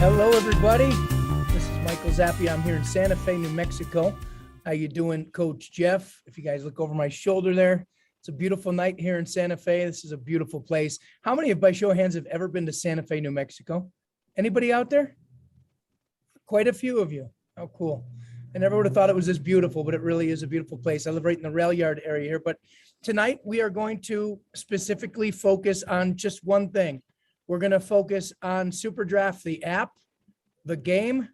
Hello, everybody. This is Michael Zappi. I'm here in Santa Fe, New Mexico. How you doing, Coach Jeff? If you guys look over my shoulder there, it's a beautiful night here in Santa Fe. This is a beautiful place. How many, by show of hands, have ever been to Santa Fe, New Mexico? Anybody out there? Quite a few of you. How cool. I never would have thought it was this beautiful, but it really is a beautiful place. I live right in the rail yard area here. But tonight we are going to specifically focus on just one thing. We're going to focus on SuperDraft, the app, the game,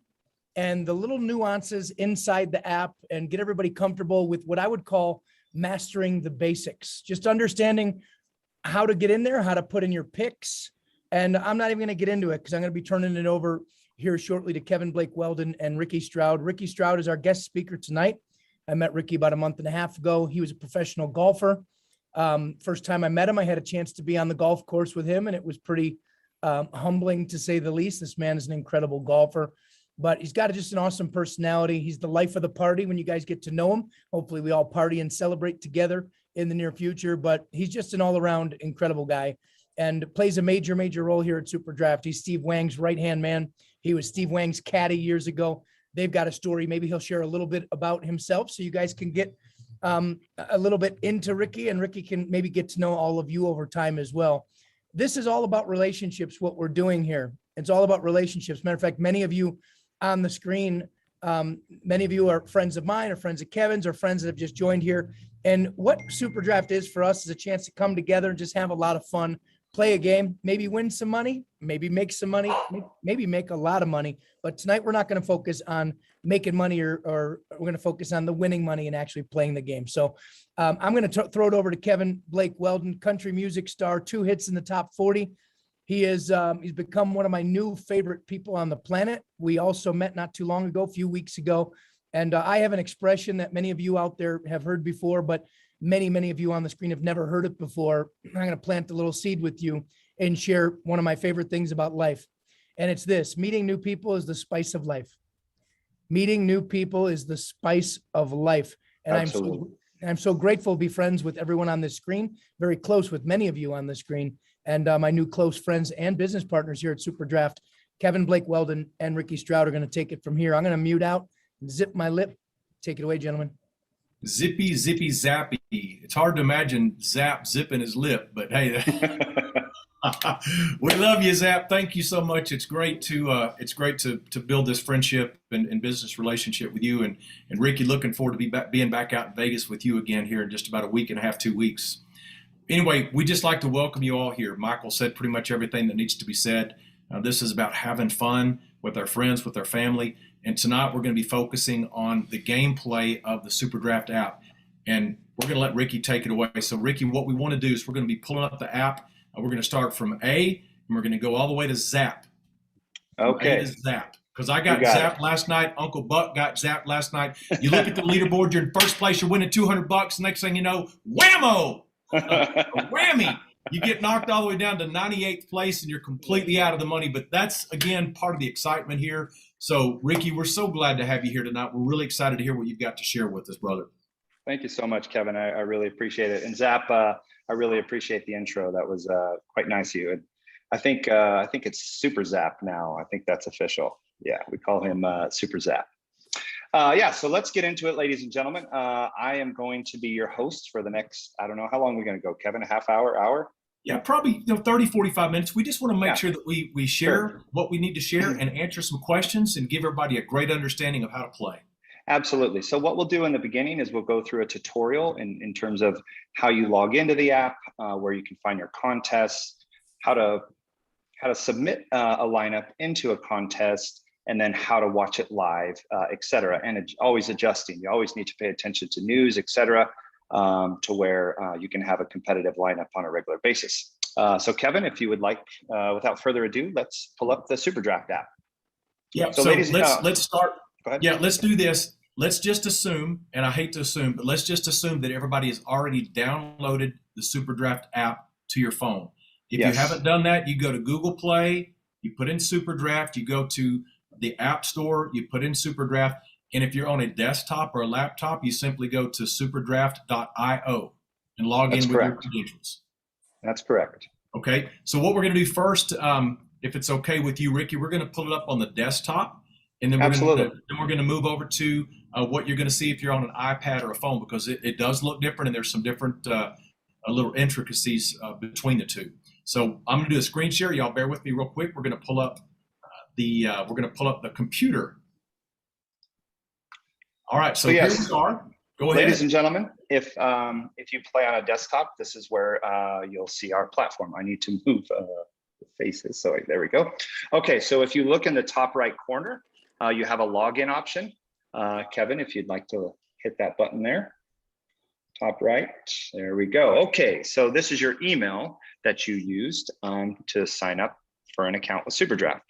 and the little nuances inside the app, and get everybody comfortable with what I would call mastering the basics, just understanding how to get in there, how to put in your picks. And I'm not even going to get into it because I'm going to be turning it over here shortly to Kevin Blake Weldon and Ricky Stroud. Ricky Stroud is our guest speaker tonight. I met Ricky about a month and a half ago. He was a professional golfer. First time I met him, I had a chance to be on the golf course with him, and it was pretty humbling to say the least. This man is an incredible golfer, but he's got just an awesome personality. He's the life of the party when you guys get to know him. Hopefully we all party and celebrate together in the near future, but he's just an all-around incredible guy and plays a major, major role here at SuperDraft. He's Steve Wang's right-hand man. He was Steve Wang's caddy years ago. They've got a story. Maybe he'll share a little bit about himself so you guys can get a little bit into Ricky, and Ricky can maybe get to know all of you over time as well. This is all about relationships, what we're doing here. It's all about relationships. Matter of fact, many of you on the screen, many of you are friends of mine or friends of Kevin's or friends that have just joined here. And what SuperDraft is for us is a chance to come together and just have a lot of fun, play a game, maybe win some money, maybe make some money, maybe make a lot of money. But tonight we're not going to focus on making money or we're going to focus on the winning money and actually playing the game. So I'm going to throw it over to Kevin Blake Weldon, country music star, 2 hits in the top 40. He is he's become one of my new favorite people on the planet. We also met not too long ago, a few weeks ago. And I have an expression that many of you out there have heard before, but many of you on the screen have never heard it before. I'm going to plant a little seed with you and share one of my favorite things about life. And it's this: meeting new people is the spice of life. Meeting new people is the spice of life. And I'm so grateful to be friends with everyone on this screen, very close with many of you on the screen, and my new close friends and business partners here at SuperDraft. Kevin Blake Weldon and Ricky Stroud are going to take it from here. I'm going to mute out and zip my lip. Take it away, gentlemen. Zippy, zippy, zappy. It's hard to imagine Zap zipping his lip, but hey, we love you, Zap. Thank you so much. It's great to build this friendship and business relationship with you and Ricky. Looking forward to being back out in Vegas with you again here in just about a week and a half, 2 weeks. Anyway, we just like to welcome you all here. Michael said pretty much everything that needs to be said. This is about having fun with our friends, with our family. And tonight we're going to be focusing on the gameplay of the SuperDraft app. And we're going to let Ricky take it away. So Ricky, what we want to do is we're going to be pulling up the app. We're going to start from A, and we're going to go all the way to Zap. Okay. Zap. Because I got zapped last night. Uncle Buck got zapped last night. You look at the leaderboard, you're in first place, you're winning $200. Next thing you know, whammo! A whammy! You get knocked all the way down to 98th place and you're completely out of the money. But that's, again, part of the excitement here. So, Ricky, we're so glad to have you here tonight. We're really excited to hear what you've got to share with us, brother. Thank you so much, Kevin. I really appreciate it. And Zap, I really appreciate the intro. That was quite nice of you. And I think it's Super Zap now. I think that's official. Yeah, we call him Super Zap. So let's get into it, ladies and gentlemen. I am going to be your host for the next, I don't know, how long are we going to go, Kevin? A half hour? Yeah, probably 30, 45 minutes. We just want to make sure that we share what we need to share and answer some questions and give everybody a great understanding of how to play. Absolutely. So what we'll do in the beginning is we'll go through a tutorial in terms of how you log into the app, where you can find your contests, how to submit a lineup into a contest, and then how to watch it live, et cetera. And always adjusting. You always need to pay attention to news, et cetera, to where you can have a competitive lineup on a regular basis. So Kevin, if you would like, without further ado, let's pull up the SuperDraft app. Yeah, so let's start. Go ahead. Yeah, let's do this. Let's just assume, and I hate to assume, but let's just assume that everybody has already downloaded the SuperDraft app to your phone. If you haven't done that, you go to Google Play, you put in SuperDraft, you go to the App Store, you put in SuperDraft, and if you're on a desktop or a laptop, you simply go to superdraft.io and log in with your credentials. That's correct. Okay, so what we're going to do first, if it's okay with you, Ricky, we're going to pull it up on the desktop, and then Absolutely. we're going to move over to what you're going to see if you're on an iPad or a phone, because it does look different, and there's some different little intricacies between the two. So I'm going to do a screen share. Y'all bear with me real quick. We're going to pull up the computer. All right, so yes, here we are. Go ahead. ladies and gentlemen, if you play on a desktop, this is where you'll see our platform. I need to move the faces. So there we go. Okay, so if you look in the top right corner, you have a login option. Kevin, if you'd like to hit that button there. Top right, there we go. Okay, so this is your email that you used to sign up for an account with SuperDraft.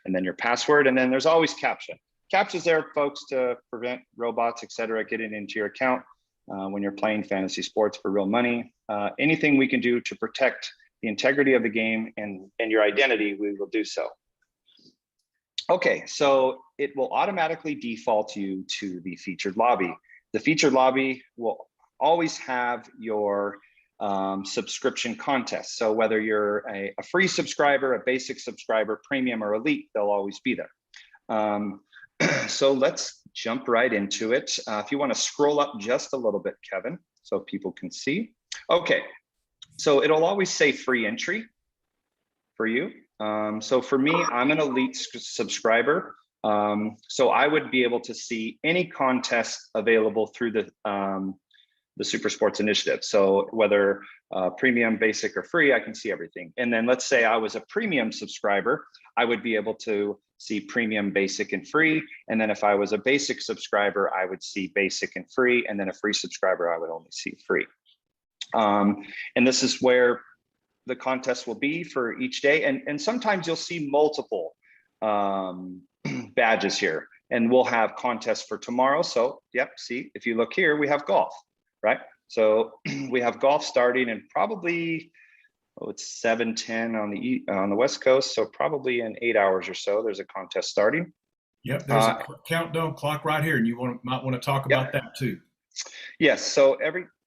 And then your password, and then there's always CAPTCHA. CAPTCHA's there, folks, to prevent robots, et cetera, getting into your account when you're playing fantasy sports for real money. Anything we can do to protect the integrity of the game and your identity, we will do so. Okay, so it will automatically default you to the featured lobby. The featured lobby will always have your subscription contest. So whether you're a free subscriber, a basic subscriber, premium, or elite, they'll always be there. So let's jump right into it. If you want to scroll up just a little bit, Kevin, so people can see. Okay, so it'll always say free entry for you. So for me, I'm an elite subscriber. So I would be able to see any contest available through the Super Sports Initiative. So whether premium, basic, or free, I can see everything. And then let's say I was a premium subscriber, I would be able to see premium, basic, and free. And then if I was a basic subscriber, I would see basic and free. And then a free subscriber, I would only see free. And this is where the contest will be for each day. And sometimes you'll see multiple badges here, and we'll have contests for tomorrow. So yep, see, if you look here, we have golf, right? So we have golf starting in probably, it's 7:10 on the West Coast. So probably in 8 hours or so, there's a contest starting. Yep, there's a countdown clock right here, and you might want to talk about that too. Yes, so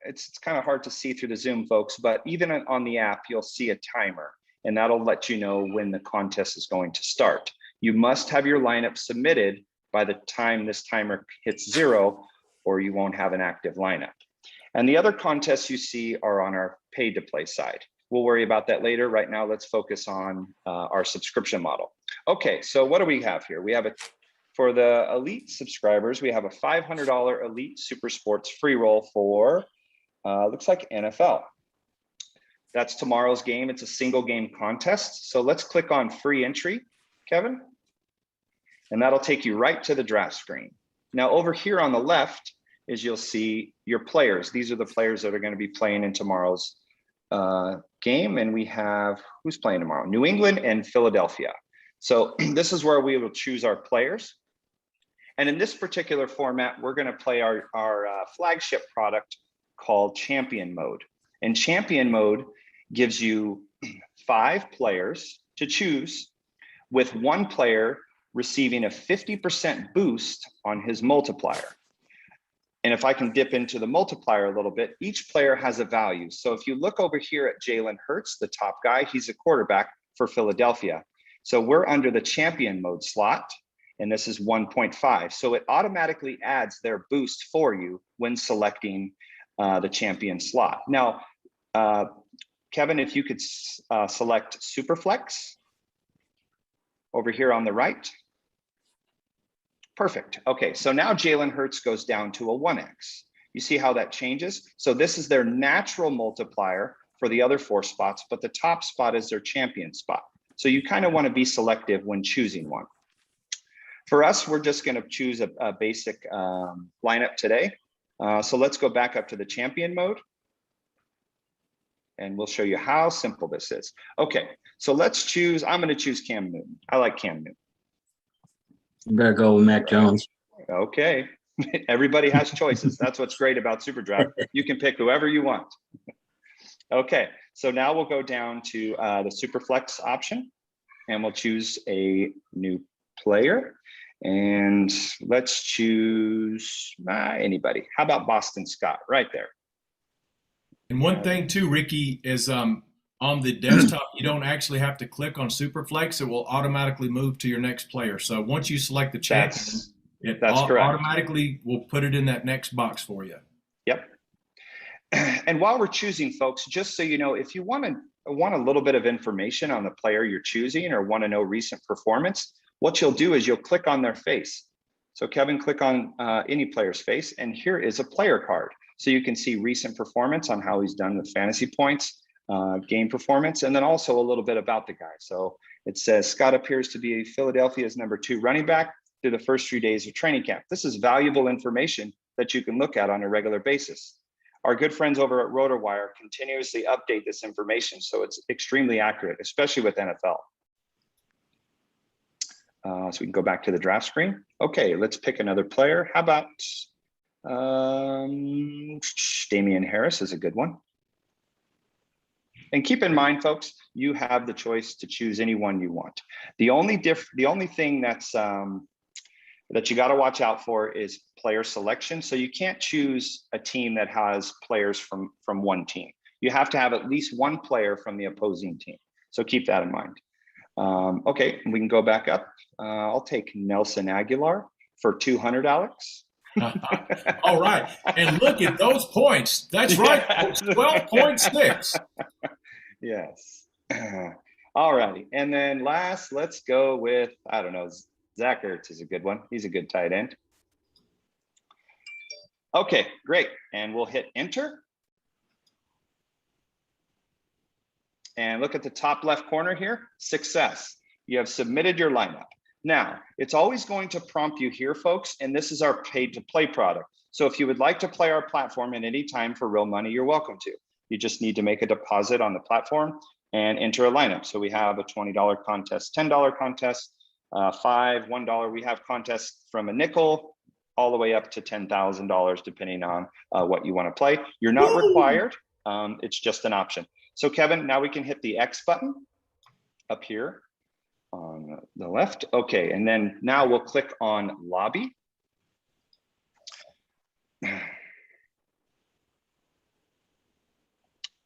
it's kind of hard to see through the Zoom, folks, but even on the app, you'll see a timer, and that'll let you know when the contest is going to start. You must have your lineup submitted by the time this timer hits 0, or you won't have an active lineup. And the other contests you see are on our paid to play side. We'll worry about that later. Right now, let's focus on our subscription model. Okay, so what do we have here? We have for the elite subscribers, we have a $500 elite super sports free roll for, looks like NFL. That's tomorrow's game. It's a single game contest. So let's click on free entry, Kevin, and that'll take you right to the draft screen. Now over here on the left is you'll see your players. These are the players that are going to be playing in tomorrow's game. And we have, who's playing tomorrow? New England and Philadelphia. So this is where we will choose our players. And in this particular format, we're going to play our flagship product called Champion Mode. And Champion Mode gives you 5 players to choose, with one player receiving a 50% boost on his multiplier. And if I can dip into the multiplier a little bit, each player has a value. So if you look over here at Jalen Hurts, the top guy, he's a quarterback for Philadelphia. So we're under the Champion Mode slot, and this is 1.5. So it automatically adds their boost for you when selecting the champion slot. Now, Kevin, if you could select Superflex over here on the right. Perfect. Okay, so now Jalen Hurts goes down to a 1x. You see how that changes? So this is their natural multiplier for the other 4 spots, but the top spot is their champion spot. So you kind of want to be selective when choosing one. For us, we're just going to choose a basic lineup today. So let's go back up to the champion mode, and we'll show you how simple this is. Okay, so let's choose, I'm going to choose Cam Newton. I like Cam Newton. You better go with Mac Jones. Okay, everybody has choices. That's what's great about SuperDraft. You can pick whoever you want. Okay, so now we'll go down to the Superflex option, and we'll choose a new player. And let's choose anybody. How about Boston Scott right there? And one thing too, Ricky, is on On the desktop, you don't actually have to click on Superflex. It will automatically move to your next player. So once you select the champion, That's correct. automatically will put it in that next box for you. Yep. And while we're choosing, folks, just so you know, if you want a little bit of information on the player you're choosing or want to know recent performance, what you'll do is you'll click on their face. So Kevin, click on any player's face, and here is a player card. So you can see recent performance on how he's done with fantasy points, game performance, and then also a little bit about the guy. So it says Scott appears to be Philadelphia's #2 running back through the first few days of training camp. This is valuable information that you can look at on a regular basis. Our good friends over at RotoWire continuously update this information, so it's extremely accurate, especially with NFL. So we can go back to the draft screen. Okay, let's pick another player. How about Damian Harris is a good one. And keep in mind, folks, you have the choice to choose anyone you want. The only thing that's that you got to watch out for is player selection. So you can't choose a team that has players from one team. You have to have at least one player from the opposing team. So keep that in mind. Okay, we can go back up. I'll take Nelson Aguilar for $200, Alex. All right. And look at those points. That's right. 12.6. Yes. All righty. And then last, let's go with, I don't know, Zach Ertz is a good one. He's a good tight end. Okay, great. And we'll hit enter. And look at the top left corner here, success. You have submitted your lineup. Now, it's always going to prompt you here, folks, and this is our paid to play product. So if you would like to play our platform at any time for real money, you're welcome to. You just need to make a deposit on the platform and enter a lineup. So we have a $20 contest, $10 contest, $5, $1. We have contests from a nickel all the way up to $10,000, depending on what you want to play. You're not required. It's just an option. So Kevin, now we can hit the X button up here on the left. Okay, and then now we'll click on lobby.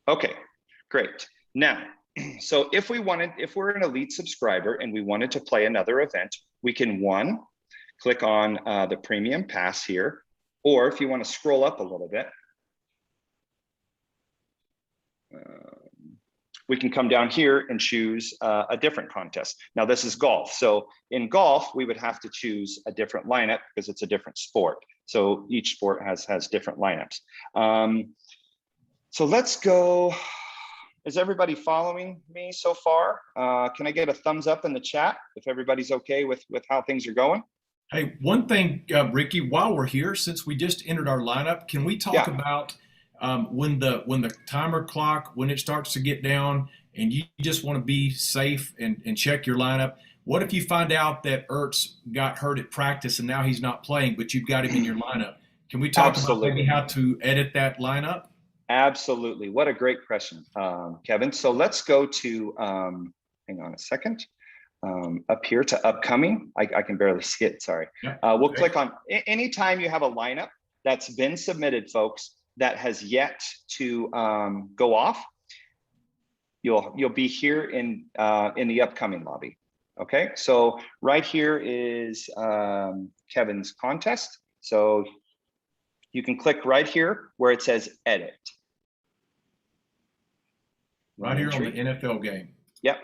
Okay, great. Now, so if we're an elite subscriber and we wanted to play another event, we can click on the premium pass here, or if you want to scroll up a little bit, we can come down here and choose a different contest. Now this is golf. So in golf, we would have to choose a different lineup because it's a different sport. So each sport has different lineups. So let's go. Is everybody following me so far? Can I get a thumbs up in the chat if everybody's okay with how things are going? Hey, one thing, Ricky, while we're here, since we just entered our lineup, can we talk about when the timer clock, when it starts to get down and you just want to be safe and check your lineup? What if you find out that Ertz got hurt at practice and now he's not playing, but you've got him in your lineup? Can we talk about maybe how to edit that lineup? Absolutely. What a great question, Kevin. So let's go to, hang on a second, up here to upcoming. I can barely see it, sorry. Yeah. We'll click on, anytime you have a lineup that's been submitted, folks, that has yet to go off, you'll be here in the upcoming lobby. Okay, so right here is Kevin's contest. So you can click right here where it says edit. Right here on the NFL game. Yep.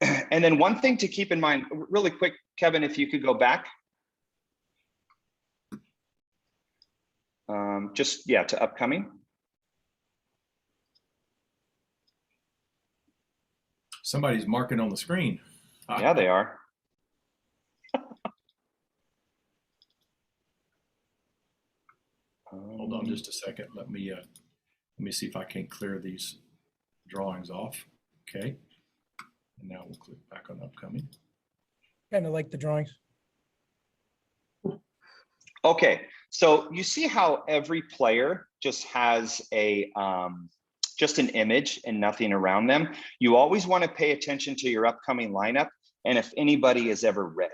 And then one thing to keep in mind, really quick, Kevin, if you could go back. To upcoming. Somebody's marking on the screen. Yeah, they are. Hold on just a second. Let me see if I can clear these drawings off. Okay. And now we'll click back on upcoming. Kind of like the drawings. Okay, so you see how every player just has a just an image and nothing around them. You always want to pay attention to your upcoming lineup, and if anybody is ever red.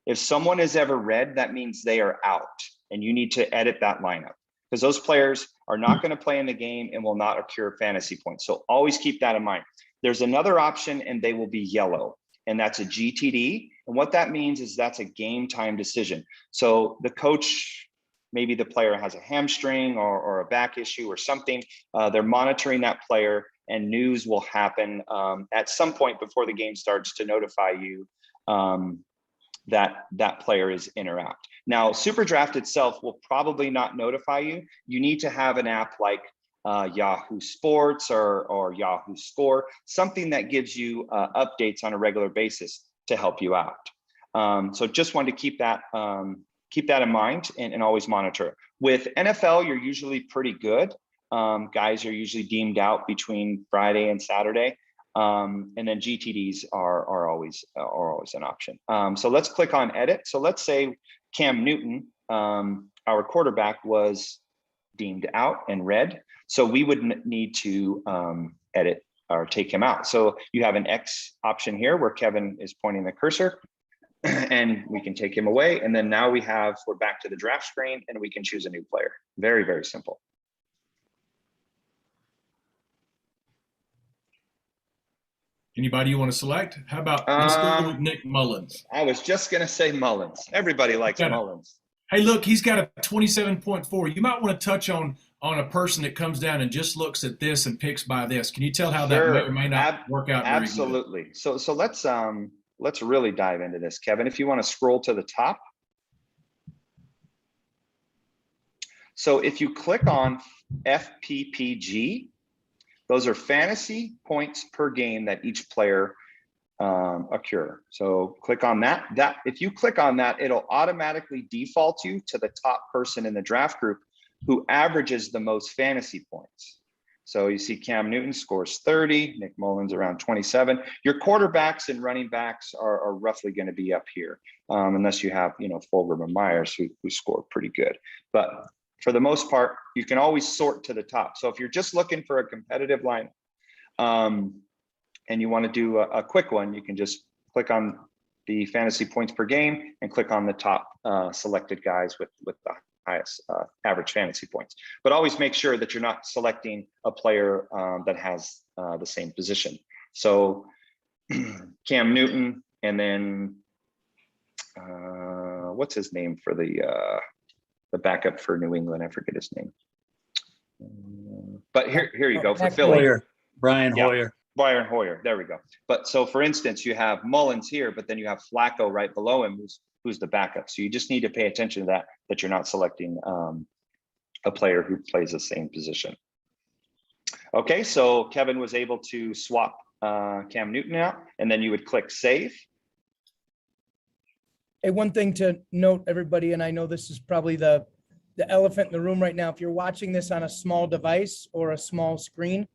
If someone is ever red, that means they are out, and you need to edit that lineup because those players are not going to play in the game and will not accrue fantasy points. So always keep that in mind. There's another option and they will be yellow, and that's a GTD. And what that means is that's a game time decision. So the coach, maybe the player has a hamstring or a back issue or something, they're monitoring that player, and news will happen at some point before the game starts to notify you that that player is in or out. Now, SuperDraft itself will probably not notify you. You need to have an app like Yahoo Sports or Yahoo Score, something that gives you updates on a regular basis to help you out. So just wanted to keep that in mind and always monitor it. With NFL, you're usually pretty good. Guys are usually deemed out between Friday and Saturday. And then GTDs are always an option. So let's click on edit. So let's say Cam Newton, our quarterback, was deemed out and red. So we would need to edit or take him out. So you have an X option here where Kevin is pointing the cursor, and we can take him away. And then now we're back to the draft screen, and we can choose a new player. Very, very simple. Anybody you want to select? How about let's go with Nick Mullins? I was just going to say Mullins. Everybody likes Mullins. Hey, look, he's got a 27.4. You might want to touch on a person that comes down and just looks at this and picks by this. Can you tell how that may or may not work out? Absolutely. So let's really dive into this, Kevin. If you want to scroll to the top. So if you click on FPPG, those are fantasy points per game that each player occur. So click on that. If you click on that, it'll automatically default you to the top person in the draft group who averages the most fantasy points. So you see Cam Newton scores 30, Nick Mullins around 27. Your quarterbacks and running backs are roughly going to be up here, unless you have, Fulgham and Myers who score pretty good. But for the most part, you can always sort to the top. So if you're just looking for a competitive lineup and you want to do a quick one, you can just click on the fantasy points per game and click on the top selected guys with the highest average fantasy points. But always make sure that you're not selecting a player that has the same position. So Cam Newton, and then what's his name for the backup for New England? I forget his name. But here you go for Philly. Brian Hoyer. Brian Hoyer. There we go. But so for instance, you have Mullins here, but then you have Flacco right below him, who's the backup. So you just need to pay attention to that you're not selecting a player who plays the same position. Okay, so Kevin was able to swap Cam Newton out, and then you would click save. Hey, one thing to note, everybody, and I know this is probably the elephant in the room right now. If you're watching this on a small device or a small screen,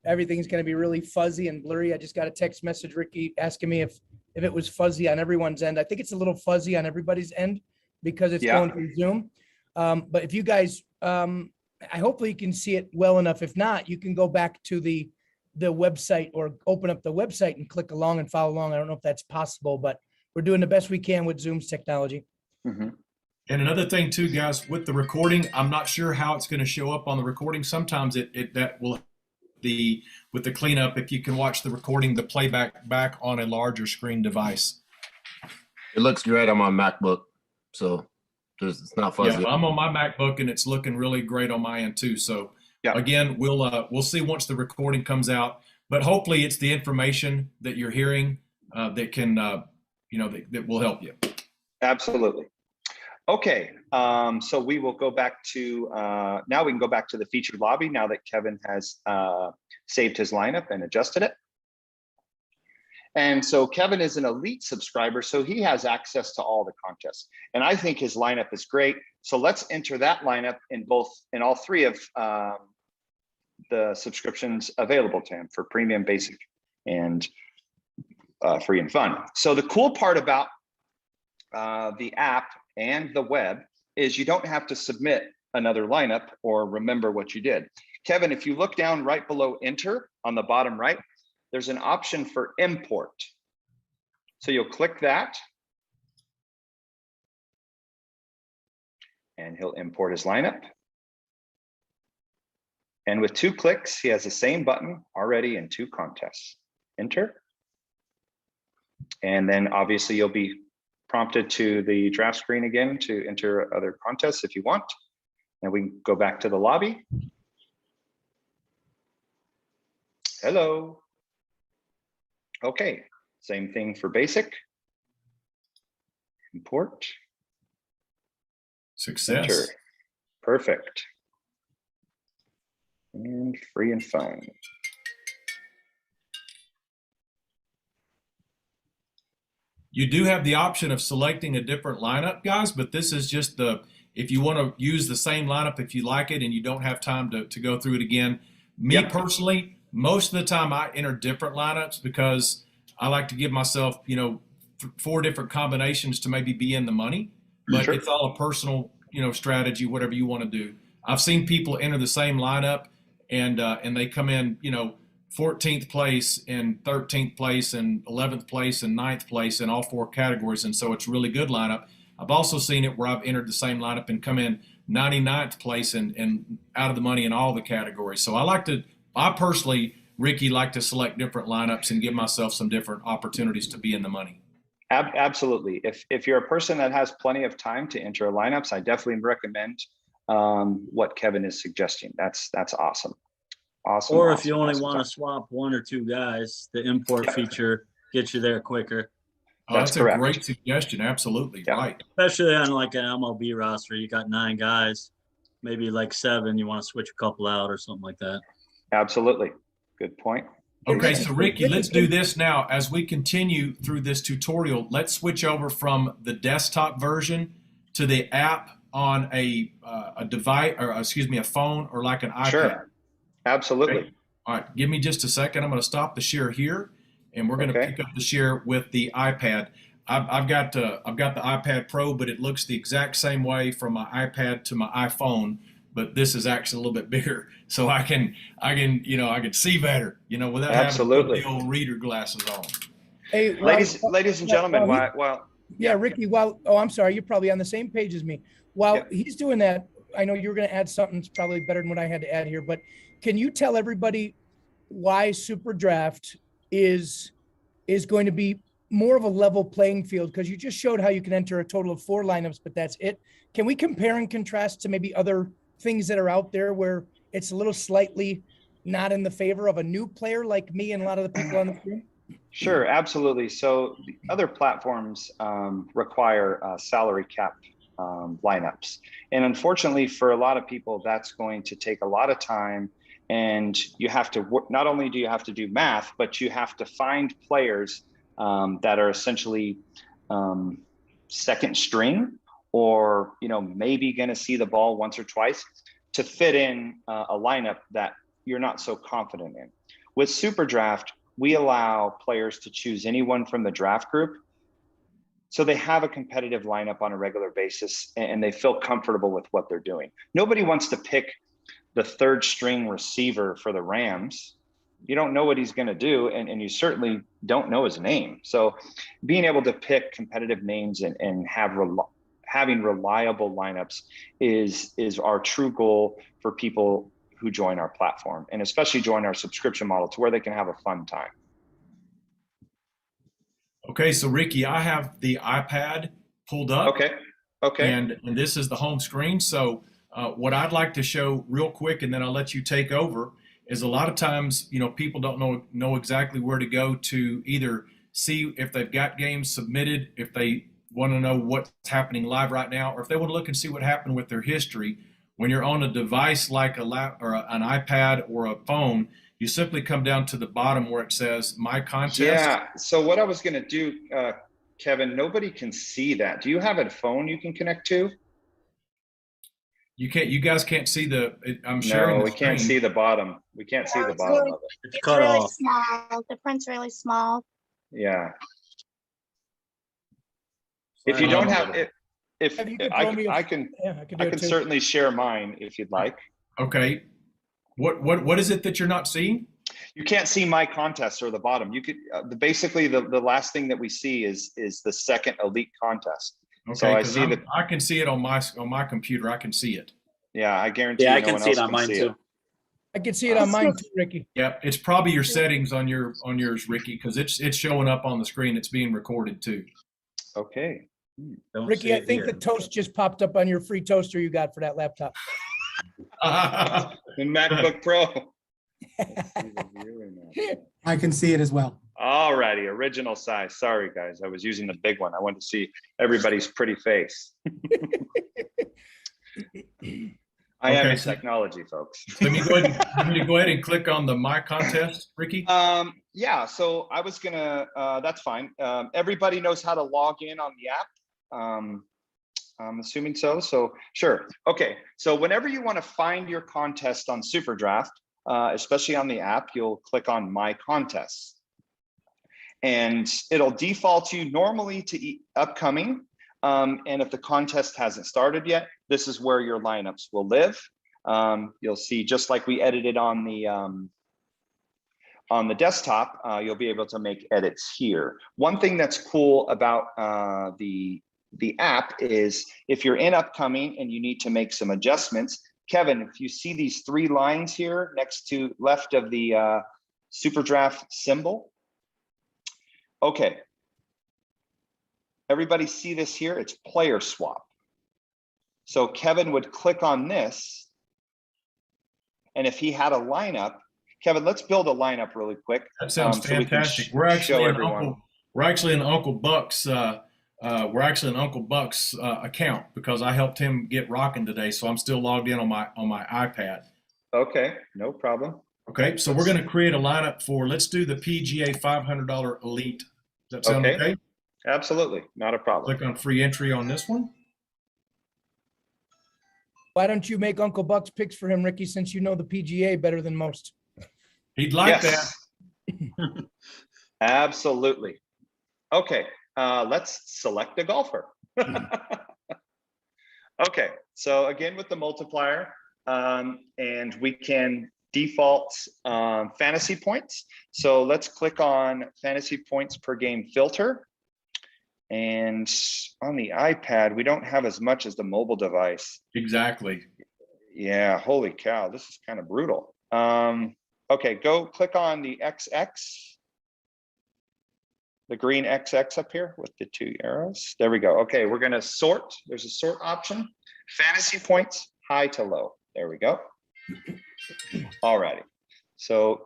everything's going to be really fuzzy and blurry. I just got a text message, Ricky, asking me if it was fuzzy on everyone's end. I think it's a little fuzzy on everybody's end because it's going through Zoom. But if you guys, hopefully you can see it well enough. If not, you can go back to the website or open up the website and click along and follow along. I don't know if that's possible, but we're doing the best we can with Zoom's technology. Mm-hmm. And another thing too, guys, with the recording, I'm not sure how it's going to show up on the recording. Sometimes that will with the cleanup, if you can watch the recording, the playback back on a larger screen device. It looks great on my MacBook, so it's not fuzzy. Yeah, I'm on my MacBook and it's looking really great on my end too. So again, we'll see once the recording comes out, but hopefully it's the information that you're hearing that can that will help you. Absolutely. Okay, so we will go back to, now we can go back to the featured lobby now that Kevin has saved his lineup and adjusted it. And so Kevin is an elite subscriber, so he has access to all the contests. And I think his lineup is great. So let's enter that lineup in all three of the subscriptions available to him for premium, basic, and free and fun. So the cool part about the app and the web is you don't have to submit another lineup or remember what you did. Kevin, if you look down right below enter on the bottom right, there's an option for import. So you'll click that and he'll import his lineup. And with 2 clicks, he has the same button already in 2 contests. enter. And then obviously you'll be prompted to the draft screen again to enter other contests if you want. And we can go back to the lobby. Hello. Okay, same thing for basic. Import. Success. Enter. Perfect. And free and fun. You do have the option of selecting a different lineup, guys, but this is just if you want to use the same lineup, if you like it and you don't have time to go through it again. Me personally, most of the time I enter different lineups because I like to give myself, 4 different combinations to maybe be in the money, but it's all a personal, strategy, whatever you want to do. I've seen people enter the same lineup and they come in, 14th place and 13th place and 11th place and 9th place in all 4 categories. And so it's a really good lineup. I've also seen it where I've entered the same lineup and come in 99th place and out of the money in all the categories. So I personally, Ricky, like to select different lineups and give myself some different opportunities to be in the money. Absolutely. If you're a person that has plenty of time to enter lineups, I definitely recommend what Kevin is suggesting. That's awesome. Awesome. Or awesome, if you only awesome want to swap 1 or 2 guys, the import feature gets you there quicker. Oh, That's that's correct. a great suggestion. Absolutely. Yeah. Right. Especially on like an MLB roster, you got 9 guys, maybe like 7, you want to switch a couple out or something like that. Absolutely. Good point. Okay, so Ricky, let's do this now. As we continue through this tutorial, let's switch over from the desktop version to the app on a device, or excuse me, a phone or like an iPad. Sure. Absolutely. Okay. All right, give me just a second. I'm going to stop the share here, and we're going to pick up the share with the iPad. I've got the iPad Pro, but it looks the exact same way from my iPad to my iPhone. But this is actually a little bit bigger, so I can see better, without having to put the old reader glasses on. Hey, ladies and gentlemen, Ricky, I'm sorry, you're probably on the same page as me. While he's doing that, I know you're going to add something that's probably better than what I had to add here, but can you tell everybody why SuperDraft is going to be more of a level playing field? Because you just showed how you can enter a total of 4 lineups, but that's it. Can we compare and contrast to maybe other things that are out there where it's a little slightly not in the favor of a new player like me and a lot of the people on the screen? Sure, absolutely. So the other platforms require salary cap lineups. And unfortunately for a lot of people, that's going to take a lot of time. And you have to not only do you have to do math, but you have to find players that are essentially second string, or maybe going to see the ball once or twice to fit in a lineup that you're not so confident in. With SuperDraft, we allow players to choose anyone from the draft group, so they have a competitive lineup on a regular basis and they feel comfortable with what they're doing. Nobody wants to pick the 3rd string receiver for the Rams. You don't know what he's going to do, and you certainly don't know his name. So being able to pick competitive names and having reliable lineups is our true goal for people who join our platform, and especially join our subscription model to where they can have a fun time. Okay, so Ricky, I have the iPad pulled up. Okay. And this is the home screen. So what I'd like to show real quick, and then I'll let you take over, is a lot of times, people don't know exactly where to go to either see if they've got games submitted, if they want to know what's happening live right now, or if they want to look and see what happened with their history. When you're on a device like an iPad or a phone, you simply come down to the bottom where it says My Contest. Yeah. So what I was going to do, Kevin, nobody can see that. Do you have a phone you can connect to? You can't. You guys can't see I'm sharing. No, we can't see the bottom. We can't see the bottom of it. It's cut really off. small. The print's really small. Yeah. If you don't have it, I can certainly share mine if you'd like. Okay. What is it that you're not seeing? You can't see My Contest or the bottom. You could basically the last thing that we see is the second elite contest. Okay, so I see I can see it on my computer. I can see it. Yeah, I guarantee. Yeah, I can see it on mine too. I can see it on mine too, Ricky. Yeah, it's probably your settings on yours, Ricky, because it's showing up on the screen. It's being recorded too. Okay. Don't see Ricky, I it think here. the toast just popped up on your free toaster you got for that laptop. The MacBook Pro. I can see it as well. All righty, original size. Sorry, guys. I was using the big one. I wanted to see everybody's pretty face. I am Okay, in so- technology, folks. Let me go ahead and click on the My Contest, Ricky. Yeah, so I was gonna, that's fine. Everybody knows how to log in on the app. I'm assuming so, so sure. Okay, so whenever you wanna find your contest on SuperDraft, especially on the app, you'll click on My Contests. And it'll default you normally to upcoming. And if the contest hasn't started yet, this is where your lineups will live. You'll see, just like we edited on the desktop, you'll be able to make edits here. One thing that's cool about the app is if you're in upcoming and you need to make some adjustments, Kevin, if you see these 3 lines here next to left of the SuperDraft symbol. Okay. Everybody see this here? It's player swap. So Kevin would click on this. And if he had a lineup, Kevin, let's build a lineup really quick. That sounds so we can fantastic. We're actually show in everyone. Uncle Buck's account because I helped him get rocking today. So I'm still logged in on my iPad. Okay, no problem. Okay, so we're going to create a lineup for, let's do the PGA $500 Elite. Does that sound okay? Absolutely, not a problem. Click on free entry on this one. Why don't you make Uncle Buck's picks for him, Ricky, since you know the PGA better than most? He'd like that. Absolutely. Okay, let's select a golfer. Okay, so again with the multiplier, and we can default fantasy points. So let's click on fantasy points per game filter. And on the iPad, we don't have as much as the mobile device. Exactly. Yeah, holy cow, this is kind of brutal. Okay, go click on the XX, the green XX up here with the 2 arrows. There we go. Okay, we're gonna sort. There's a sort option. Fantasy points, high to low. There we go. All righty. So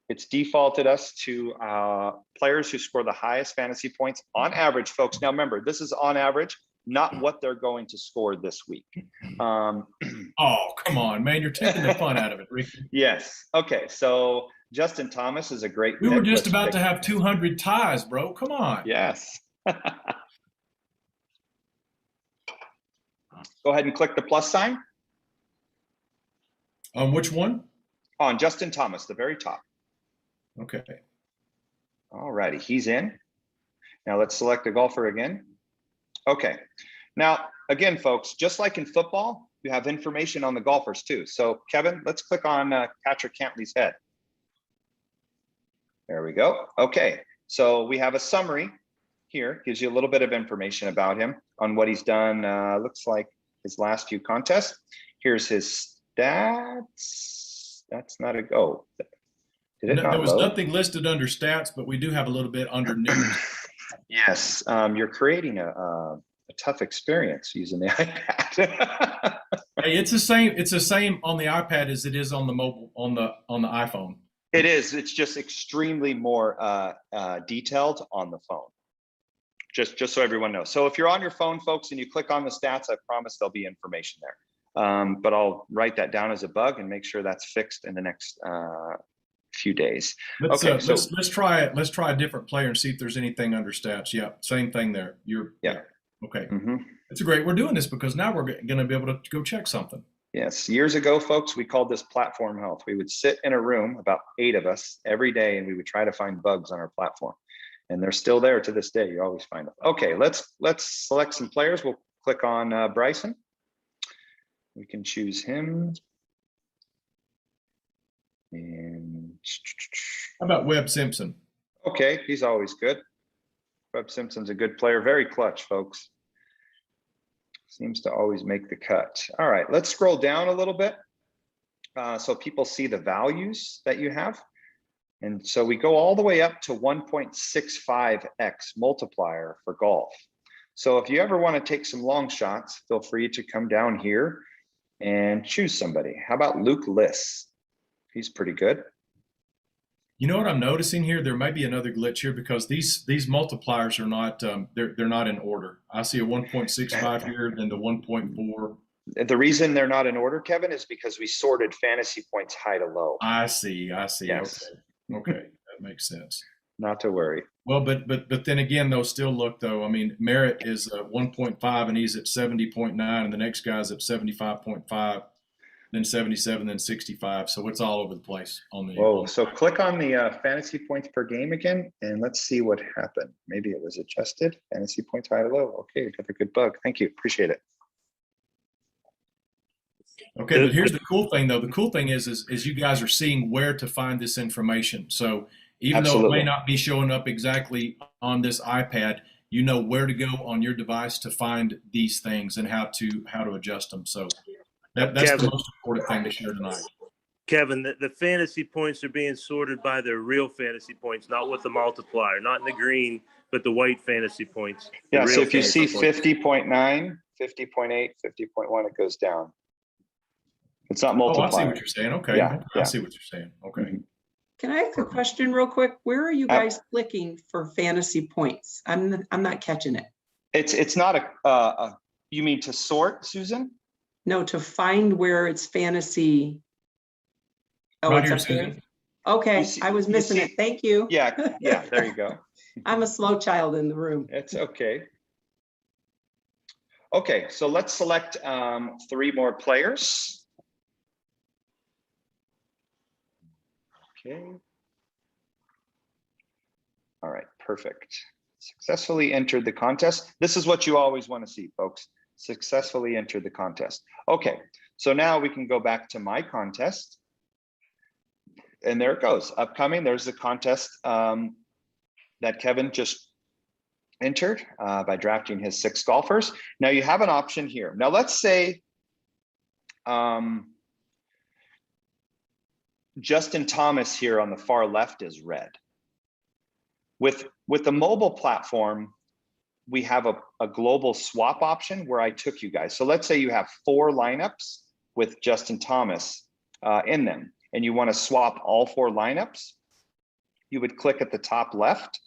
it's defaulted us to players who score the highest fantasy points on average, folks. Now remember, this is on average, not what they're going to score this week. Oh, come on, man. You're taking the fun out of it, Ricky. Yes. Okay. So Justin Thomas is a great We pick. were just Let's about pick- to have 200 ties, bro. Come on. Yes. Go ahead and click the plus sign On which one? on Justin Thomas, the very top. Okay. All righty, he's in. Now let's select a golfer again. Okay. Now, again, folks, just like in football, you have information on the golfers too. So Kevin, let's click on Patrick Cantley's head. There we go. Okay, so we have a summary here, gives you a little bit of information about him on what he's done. Looks like his last few contests. Here's his stats. That's not a go. Did it No, not there was load? nothing listed under stats, but we do have a little bit under news. Yes, you're creating a tough experience using the iPad. Hey, it's the same. It's the same on the iPad as it is on the mobile on the iPhone. It is. It's just extremely more detailed on the phone. Just so everyone knows. So if you're on your phone, folks, and you click on the stats, I promise there'll be information there. But I'll write that down as a bug and make sure that's fixed in the next few days. Let's Okay, try it. Let's try a different player and see if there's anything under stats. Yeah, same thing there. Yeah. Okay. Mm-hmm. It's great. We're doing this because now we're going to be able to go check something. Yes, years ago, folks, we called this platform health. We would sit in a room, about 8 of us, every day, and we would try to find bugs on our platform. And they're still there to this day. You always find them. Okay, let's select some players. We'll click on Bryson. We can choose him. And How about Webb Simpson? okay, he's always good. Webb Simpson's a good player, very clutch, folks. Seems to always make the cut. All right, let's scroll down a little bit so people see the values that you have. And so we go all the way up to 1.65x multiplier for golf. So if you ever want to take some long shots, feel free to come down here and choose somebody. How about Luke Liss? He's pretty good. You know what I'm noticing here? There may be another glitch here because these multipliers are not they're not in order. I see a 1.65 here, then the 1.4. The reason they're not in order, Kevin, is because we sorted fantasy points high to low. I see. Yes. Okay, that makes sense. Not to worry. Well, but then again, those still look though. I mean, Merritt is 1.5 and he's at 70.9, and the next guy's at 75.5. Then 77, then 65. So it's all over the place on the. Whoa, so click on the fantasy points per game again, and let's see what happened. Maybe it was adjusted. Fantasy points high to low. Okay, got a good bug. Thank you. Appreciate it. Okay, but here's the cool thing though. The cool thing is you guys are seeing where to find this information. So even though it Absolutely. may not be showing up exactly on this iPad, you know where to go on your device to find these things and how to adjust them. So that's the most important thing to share tonight. Kevin, the fantasy points are being sorted by their real fantasy points, not with the multiplier, not in the green, but the white fantasy points. Yeah, so if you see 50.9, 50.8, 50.1, it goes down. It's not Oh, I see multiplier. what you're saying. Okay. Yeah, I see what you're saying. Okay. Mhm. Can I ask a question real quick? Where are you guys clicking for fantasy points? I'm not catching it. It's not you mean to sort, Susan? No, to find where it's fantasy. Oh, Right it's here, up there. Susan. Okay, You see- I was you missing see- it. Thank you. Yeah, there you go. I'm a slow child in the room. It's okay. Okay, so let's select 3 more players. Okay. All right, perfect. Successfully entered the contest. This is what you always want to see, folks. Successfully entered the contest. Okay, so now we can go back to my contest. And there it goes. Upcoming, there's the contest that Kevin just entered by drafting his 6 golfers. Now you have an option here. Now let's say Justin Thomas here on the far left is red. With the mobile platform, we have a global swap option where I took you guys. So let's say you have 4 lineups with Justin Thomas in them, and you want to swap all 4 lineups. You would click at the top left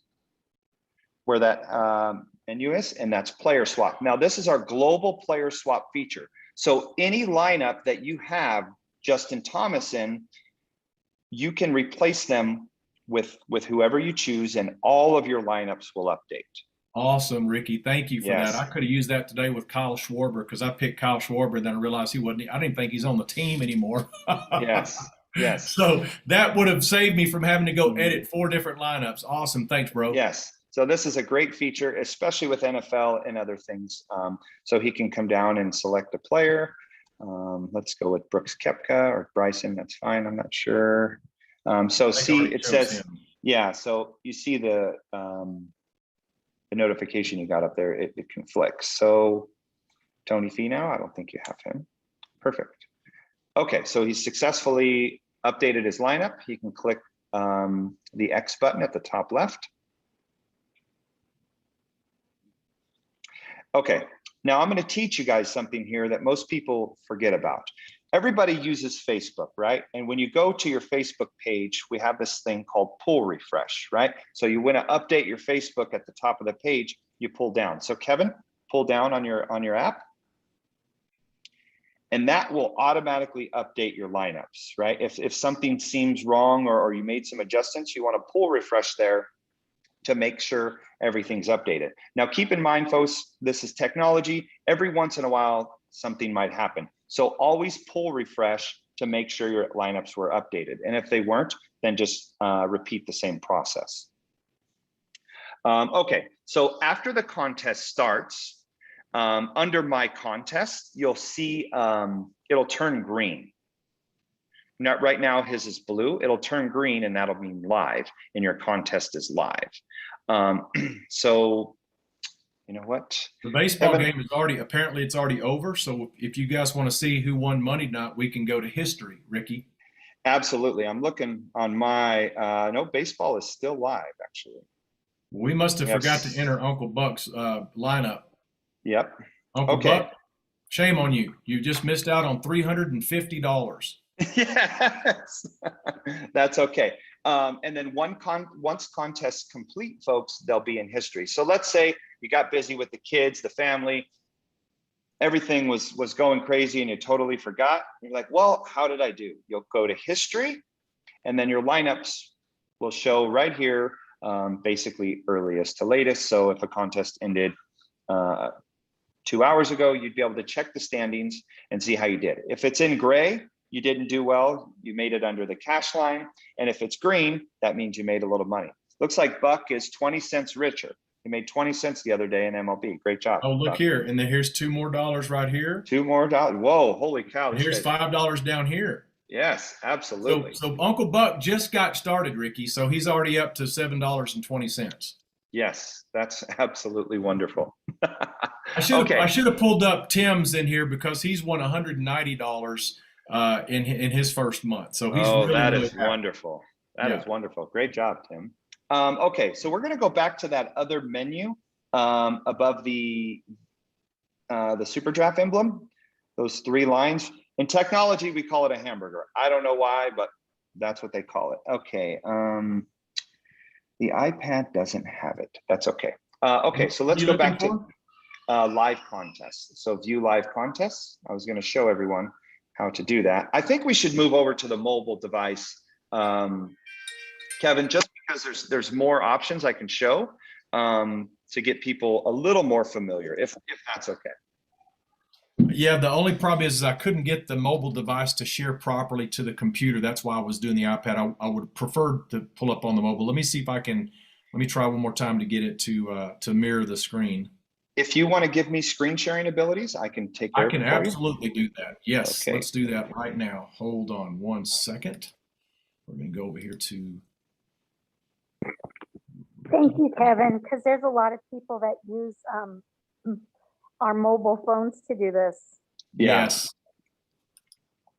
where that menu is, and that's player swap. Now this is our global player swap feature. So any lineup that you have Justin Thomas in, you can replace them with whoever you choose, and all of your lineups will update. Awesome, Ricky. Thank you for Yes. that. I could have used that today with Kyle Schwarber because I picked Kyle Schwarber and then I realized he wasn't. I didn't think he's on the team anymore. Yes, yes. So that would have saved me from having to go edit 4 different lineups. Awesome. Thanks, bro. Yes. So this is a great feature, especially with NFL and other things. So he can come down and select a player. Let's go with Brooks Koepka or Bryson. That's fine. I'm not sure. So see, it says, yeah. So you see the notification you got up there. It conflicts. So Tony Finau, I don't think you have him. Perfect. Okay, so he's successfully updated his lineup. He can click the X button at the top left. Okay, now I'm going to teach you guys something here that most people forget about. Everybody uses Facebook, right? And when you go to your Facebook page, we have this thing called pull refresh, right? So you want to update your Facebook at the top of the page, you pull down. So Kevin, pull down on your app. And that will automatically update your lineups, right? If something seems wrong or you made some adjustments, you want to pull refresh there to make sure everything's updated. Now, keep in mind, folks, this is technology. Every once in a while, something might happen. So always pull refresh to make sure your lineups were updated. And if they weren't, then just repeat the same process. Okay, so after the contest starts, under my contest, you'll see it'll turn green. Now, right now, his is blue. It'll turn green, and that'll mean live, and your contest is live. So You know what? The baseball Kevin- game is apparently it's already over. So if you guys want to see who won Monday night, we can go to history, Ricky. Absolutely. I'm looking on my, no, baseball is still live, actually. We must have Yes. forgot to enter Uncle Buck's lineup. Yep. Uncle Okay. Buck, shame on you. You just missed out on $350. Yes, that's okay. And then once contests complete, folks, they'll be in history. So let's say you got busy with the kids, the family, everything was going crazy and you totally forgot. You're like, well, how did I do? You'll go to history and then your lineups will show right here, basically earliest to latest. So if a contest ended 2 hours ago, you'd be able to check the standings and see how you did. If it's in gray, you didn't do well, you made it under the cash line. And if it's green, that means you made a little money. Looks like Buck is 20 cents richer. He made 20 cents the other day in MLB. Great job. Oh, look Buck. here. And then here's $2 more right here. $2 more. Whoa, holy cow. And this here's guy's- $5 down here. Yes, absolutely. So Uncle Buck just got started, Ricky. So he's already up to $7.20. Yes, that's absolutely wonderful. I should have pulled up Tim's in here because he's won $190 in his first month. So he's really, that really is happy. wonderful. That Yeah. is wonderful. Great job, Tim. Okay, so we're going to go back to that other menu above the SuperDraft emblem, those 3 lines. In technology, we call it a hamburger. I don't know why, but that's what they call it. Okay. The iPad doesn't have it. That's okay. Okay, so let's go back to live contests. So view live contests. I was going to show everyone how to do that. I think we should move over to the mobile device, Kevin, just because there's more options I can show to get people a little more familiar, if that's okay. Yeah, the only problem is I couldn't get the mobile device to share properly to the computer. That's why I was doing the iPad. I would prefer to pull up on the mobile. Let me see if I can. Let me try one more time to get it to mirror the screen. If you want to give me screen sharing abilities, I can take care of it for you. Absolutely do that. Yes, Okay. Let's do that right now. Hold on one second. We're going to go over here to. Thank you, Kevin, because there's a lot of people that use our mobile phones to do this. Yeah. Yes.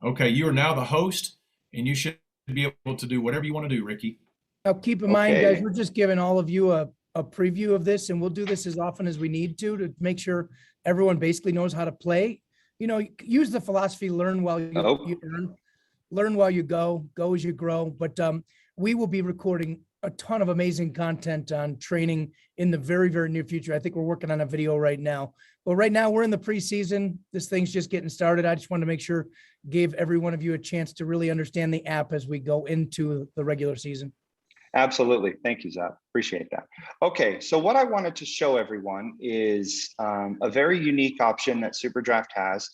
Okay, you are now the host, and you should be able to do whatever you want to do, Ricky. Now, keep in mind, guys, Okay. we're just giving all of you a preview of this, and we'll do this as often as we need to make sure everyone basically knows how to play. You know, use the philosophy, learn while you learn while you go as you grow. But we will be recording a ton of amazing content on training in the very, very near future. I think we're working on a video right now. But right now we're in the preseason. This thing's just getting started. I just wanted to make sure, gave every one of you a chance to really understand the app as we go into the regular season. Absolutely. Thank you, Zach. Appreciate that. Okay, so what I wanted to show everyone is a very unique option that SuperDraft has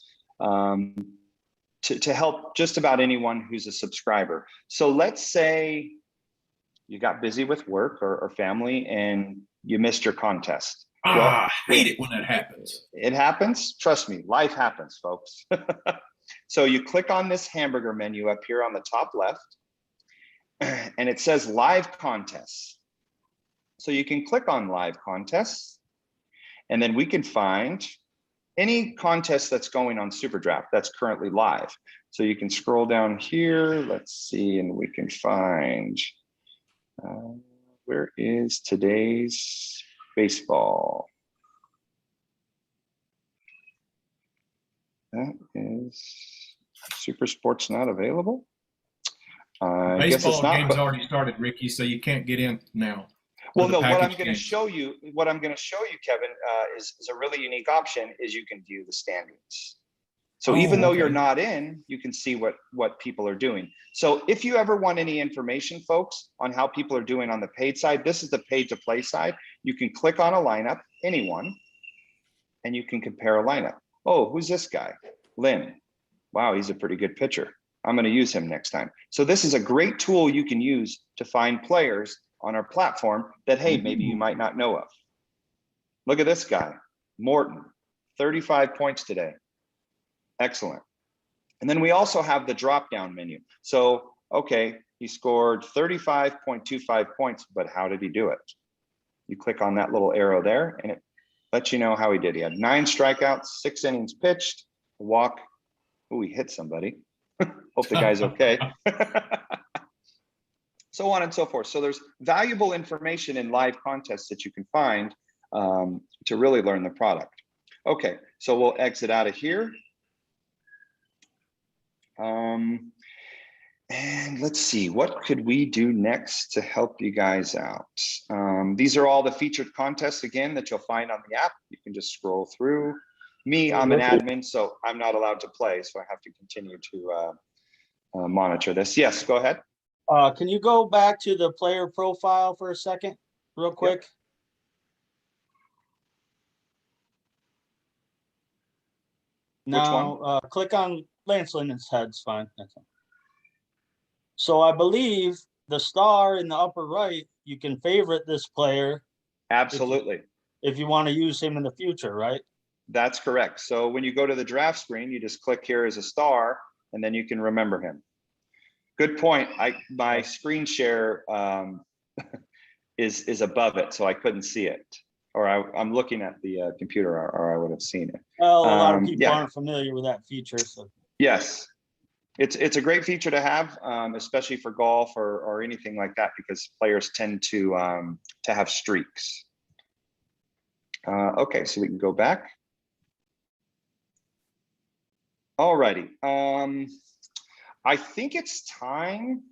to help just about anyone who's a subscriber. So let's say you got busy with work or family and you missed your contest. I hate it when that happens. It happens. Trust me, life happens, folks. So you click on this hamburger menu up here on the top left, and it says live contests. So you can click on live contests, and then we can find any contest that's going on SuperDraft that's currently live. So you can scroll down here, let's see, and we can find, where is today's baseball? That is Super Sports not available. I guess it's Baseball not. game's already started, Ricky, so you can't get in now. Well, the no, what I'm package going to games. show you, Kevin, is a really unique option is you can view the standings. So even though you're not in, you can see what people are doing. So if you ever want any information, folks, on how people are doing on the paid side, this is the paid to play side. You can click on a lineup, anyone, and you can compare a lineup. Oh, who's this guy? Lynn. Wow, he's a pretty good pitcher. I'm going to use him next time. So this is a great tool you can use to find players on our platform that, hey, maybe you might not know of. Look at this guy, Morton, 35 points today. Excellent. And then we also have the drop-down menu. So, okay, he scored 35.25 points, but how did he do it? You click on that little arrow there, and it let you know how he did. He had 9 strikeouts, 6 innings pitched, a walk. Oh, he hit somebody. Hope the guy's okay. So on and so forth. So there's valuable information in live contests that you can find to really learn the product. Okay, so we'll exit out of here. And let's see, what could we do next to help you guys out? These are all the featured contests, again, that you'll find on the app. You can just scroll through. Me, I'm an admin, so I'm not allowed to play, so I have to continue to monitor this. Yes, go ahead. Can you go back to the player profile for a second, real quick? Yep. Now, click on Lance Lynn's head. It's fine. That's fine. So I believe the star in the upper right, you can favorite this player. Absolutely. If you want to use him in the future, right? That's correct. So when you go to the draft screen, you just click here as a star, and then you can remember him. Good point. My screen share is above it, so I couldn't see it. Or I'm looking at the computer, or I would have seen it. Well, a lot of people yeah. aren't familiar with that feature. So Yes, it's a great feature to have, especially for golf or anything like that, because players tend to have streaks. Okay, so we can go back. Alrighty. I think it's time,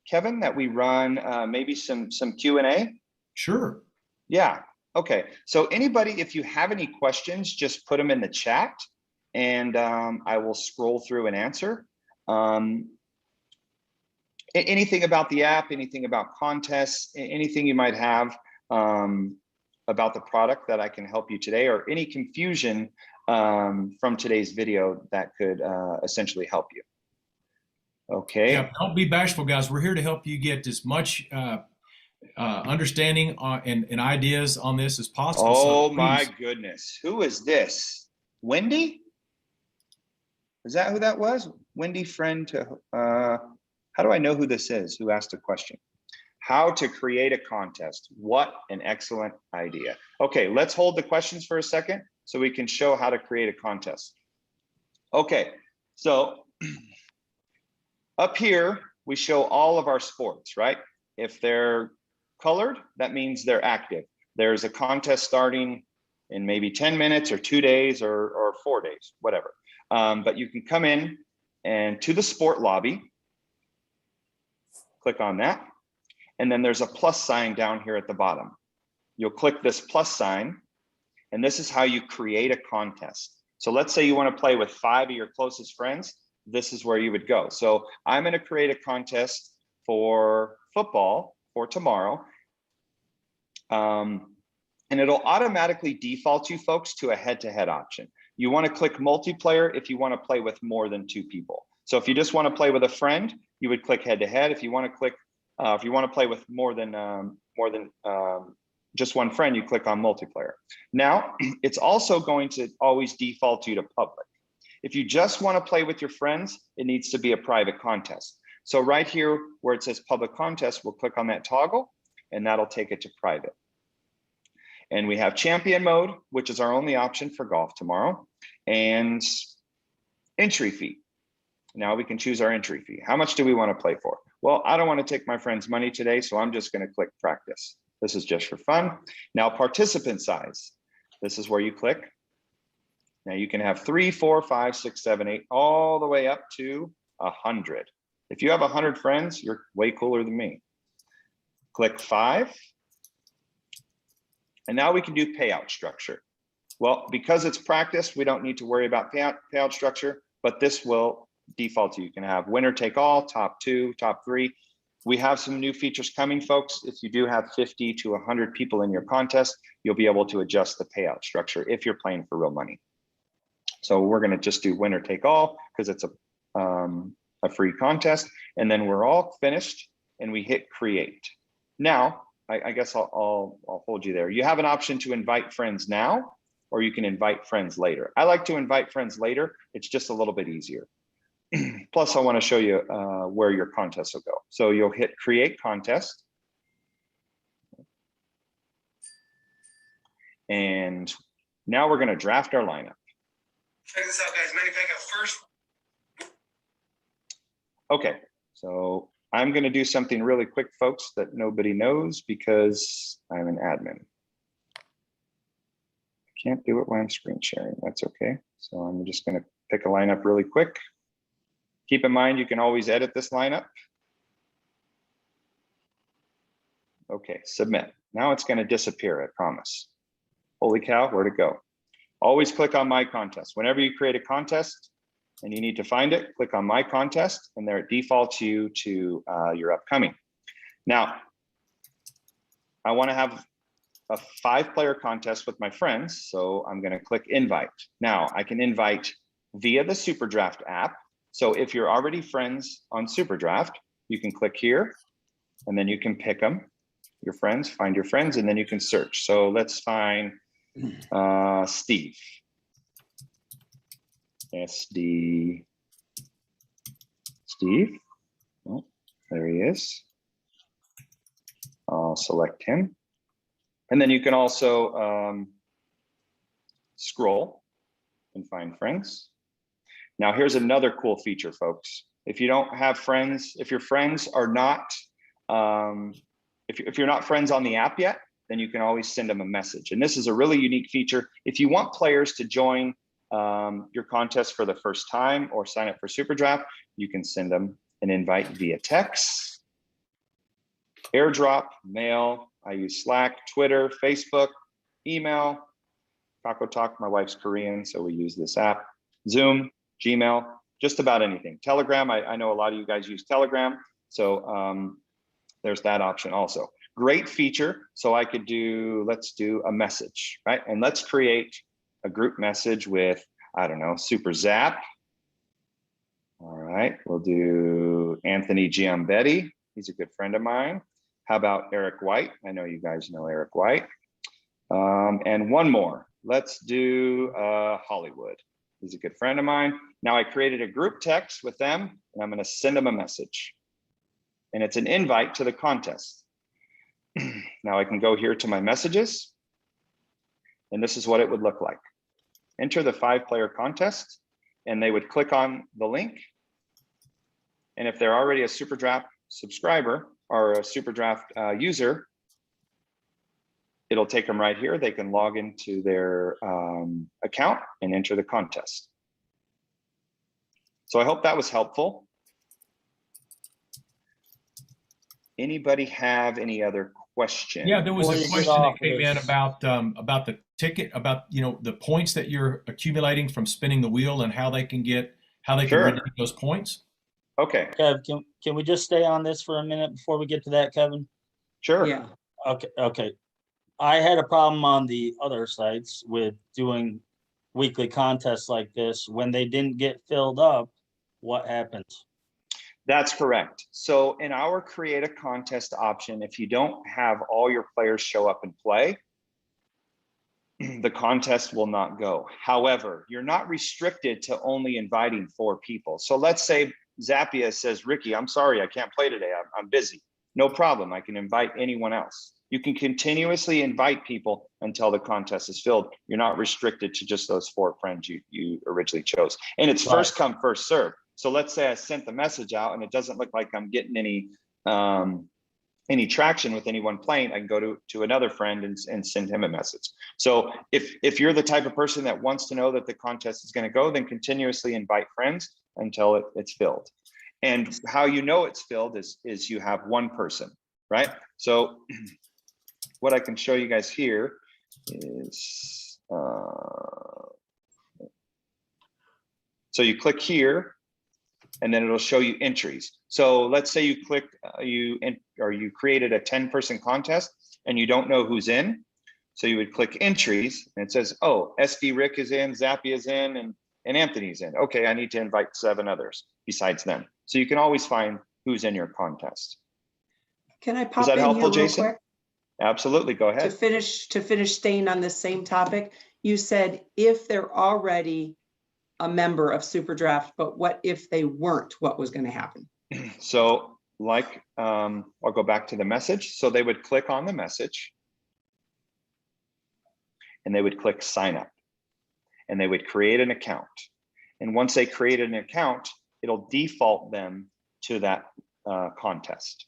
Kevin, that we run maybe some Q&A. Sure. Yeah. Okay. So anybody, if you have any questions, just put them in the chat, and I will scroll through and answer. Anything about the app, anything about contests, anything you might have about the product that I can help you today, or any confusion from today's video that could essentially help you. Okay. Yeah, don't be bashful, guys. We're here to help you get as much understanding and ideas on this as possible. Oh so my goodness. Who is this? Wendy? Is that who that was? Wendy, friend to, how do I know who this is? Who asked a question? How to create a contest. What an excellent idea. Okay, let's hold the questions for a second so we can show how to create a contest. Okay, so up here, we show all of our sports, right? If they're colored, that means they're active. There's a contest starting in maybe 10 minutes or 2 days or 4 days, whatever. But you can come in and to the sport lobby, click on that. And then there's a plus sign down here at the bottom. You'll click this plus sign, and this is how you create a contest. So let's say you want to play with 5 of your closest friends. This is where you would go. So I'm going to create a contest for football for tomorrow. And it'll automatically default you folks to a head-to-head option. You want to click multiplayer if you want to play with more than 2 people. So if you just want to play with a friend, you would click head-to-head. If you want to click, if you want to play with more than just one friend, you click on multiplayer. Now, it's also going to always default you to public. If you just want to play with your friends, it needs to be a private contest. So right here where it says public contest, we'll click on that toggle, and that'll take it to private. And we have champion mode, which is our only option for golf tomorrow, and entry fee. Now we can choose our entry fee. How much do we want to play for? Well, I don't want to take my friend's money today, so I'm just going to click practice. This is just for fun. Now participant size. This is where you click. Now you can have 3, 4, 5, 6, 7, 8, all the way up to 100. If you have 100 friends, you're way cooler than me. Click 5. And now we can do payout structure. Well, because it's practice, we don't need to worry about payout structure, but this will default to you can have winner take all, top 2, top 3. We have some new features coming, folks. If you do have 50 to 100 people in your contest, you'll be able to adjust the payout structure if you're playing for real money. So we're going to just do winner take all because it's a free contest, and then we're all finished and we hit create. Now, I guess I'll hold you there. You have an option to invite friends now, or you can invite friends later. I like to invite friends later. It's just a little bit easier. Plus, I want to show you where your contest will go. So you'll hit create contest. And Now we're going to draft our lineup. Check this out, guys. Manny Pacquiao first. Okay, so I'm going to do something really quick, folks, that nobody knows because I'm an admin. I can't do it while I'm screen sharing. That's okay. So I'm just going to pick a lineup really quick. Keep in mind, you can always edit this lineup. Okay, submit. Now it's going to disappear, I promise. Holy cow, where'd it go? Always click on My Contest. Whenever you create a contest and you need to find it, click on My Contest, and there it defaults you to your upcoming. Now, I want to have a 5-player contest with my friends, so I'm going to click Invite. Now, I can invite via the SuperDraft app. So if you're already friends on SuperDraft, you can click here, and then you can pick them, your friends, find your friends, and then you can search. So let's find Steve. SD Steve. Oh, there he is. I'll select him. And then you can also scroll and find friends. Now here's another cool feature, folks. If you don't have friends, if your friends are not, if you're not friends on the app yet, then you can always send them a message. And this is a really unique feature. If you want players to join your contest for the first time or sign up for SuperDraft, you can send them an invite via text, airdrop, mail. I use Slack, Twitter, Facebook, email, Kako Talk. My wife's Korean, so we use this app. Zoom, Gmail, just about anything. Telegram, I know a lot of you guys use Telegram, so there's that option also. Great feature. So I could do, let's do a message, right? And let's create a group message with, I don't know, Super Zap. All right, we'll do Anthony Giambetti. He's a good friend of mine. How about Eric White? I know you guys know Eric White. And one more. Let's do Hollywood. He's a good friend of mine. Now I created a group text with them, and I'm going to send them a message. And it's an invite to the contest. Now I can go here to my messages, and this is what it would look like. Enter the 5-player contest, and they would click on the link. And if they're already a SuperDraft subscriber or a SuperDraft user, it'll take them right here. They can log into their account and enter the contest. So I hope that was helpful. Anybody have any other questions? Yeah, there was Before a you get question off that came in this- about the ticket, about the points that you're accumulating from spinning the wheel and how they can Sure. redeem those points. Okay, Kev, can we just stay on this for a minute before we get to that, Kevin? sure. Yeah. Okay. I had a problem on the other sites with doing weekly contests like this. When they didn't get filled up, what happens? That's correct. So in our create a contest option, if you don't have all your players show up and play, the contest will not go. However, you're not restricted to only inviting 4 people. So let's say Zappia says, Ricky, I'm sorry, I can't play today. I'm busy. No problem. I can invite anyone else. You can continuously invite people until the contest is filled. You're not restricted to just those 4 friends you originally chose. And it's Right. first come, first serve. So let's say I sent the message out and it doesn't look like I'm getting any traction with anyone playing. I can go to another friend and send him a message. So if you're the type of person that wants to know that the contest is going to go, then continuously invite friends until it's filled. And how you know it's filled is you have 1 person, right? So what I can show you guys here is, so you click here, and then it'll show you entries. So let's say you clicked, you created a 10-person contest and you don't know who's in. So you would click entries and it says, oh, SB Rick is in, Zappy is in, and Anthony's in. Okay, I need to invite 7 others besides them. So you can always find who's in your contest. Can I Is pop that in here helpful, real Jason? quick? Absolutely, go To ahead. finish staying on the same topic, you said if they're already a member of SuperDraft, but what if they weren't? What was going to happen? So like, I'll go back to the message. So they would click on the message. and they would click sign up, and they would create an account. And once they created an account, it'll default them to that contest.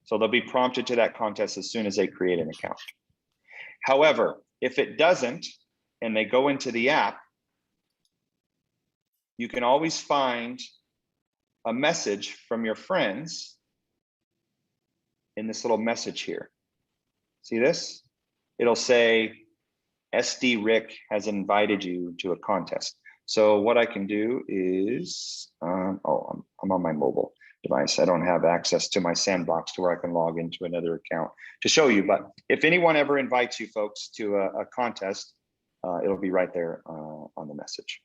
So they'll be prompted to that contest as soon as they create an account. However, if it doesn't, and they go into the app, you can always find a message from your friends in this little message here. See this? It'll say, SD Rick has invited you to a contest. So what I can do is, I'm on my mobile device. I don't have access to my sandbox to where I can log into another account to show you. But if anyone ever invites you folks to a contest, it'll be right there on the message.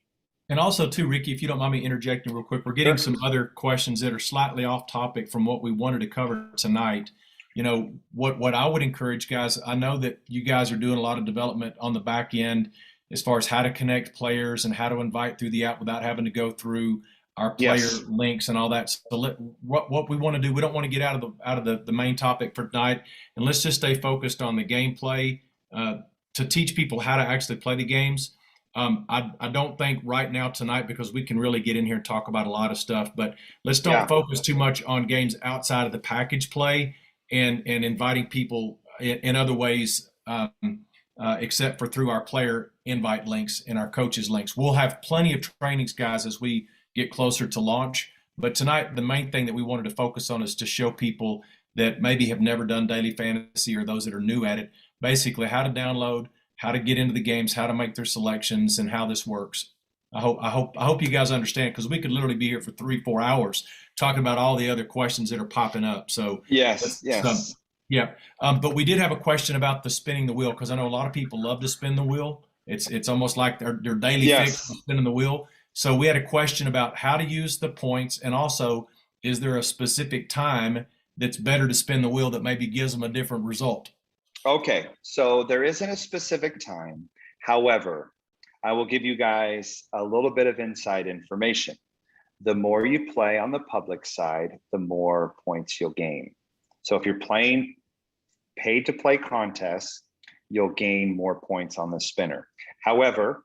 And also too, Ricky, if you don't mind me interjecting real quick, we're getting some other questions that are slightly off topic from what we wanted to cover tonight. You know, what I would encourage guys, I know that you guys are doing a lot of development on the back end as far as how to connect players and how to invite through the app without having to go through our player links and all that. So what we want to do, we don't want to get out of the main topic for tonight, and let's just stay focused on the gameplay to teach people how to actually play the games. I don't think right now tonight, because we can really get in here and talk about a lot of stuff, but let's don't focus too much on games outside of the package play and inviting people in other ways, except for through our player invite links and our coaches links. We'll have plenty of trainings, guys, as we get closer to launch. But tonight, the main thing that we wanted to focus on is to show people that maybe have never done daily fantasy or those that are new at it, basically how to download, how to get into the games, how to make their selections, and how this works. I hope you guys understand, because we could literally be here for 3-4 hours talking about all the other questions that are popping up. So yes. But we did have a question about the spinning the wheel, because I know a lot of people love to spin the wheel. It's almost like their daily fix of spinning the wheel. So we had a question about how to use the points, and also, is there a specific time that's better to spin the wheel that maybe gives them a different result? Okay, so there isn't a specific time. However, I will give you guys a little bit of inside information. The more you play on the public side, the more points you'll gain. So if you're playing paid to play contests, you'll gain more points on the spinner. However,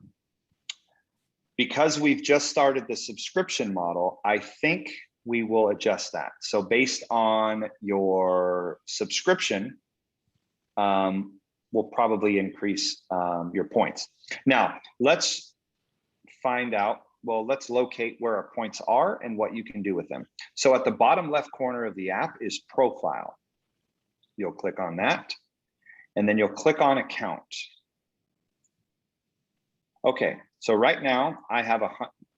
because we've just started the subscription model, I think we will adjust that. So based on your subscription, we'll probably increase your points. Now, let's find out, let's locate where our points are and what you can do with them. So at the bottom left corner of the app is profile. You'll click on that, and then you'll click on account. Okay, so right now I have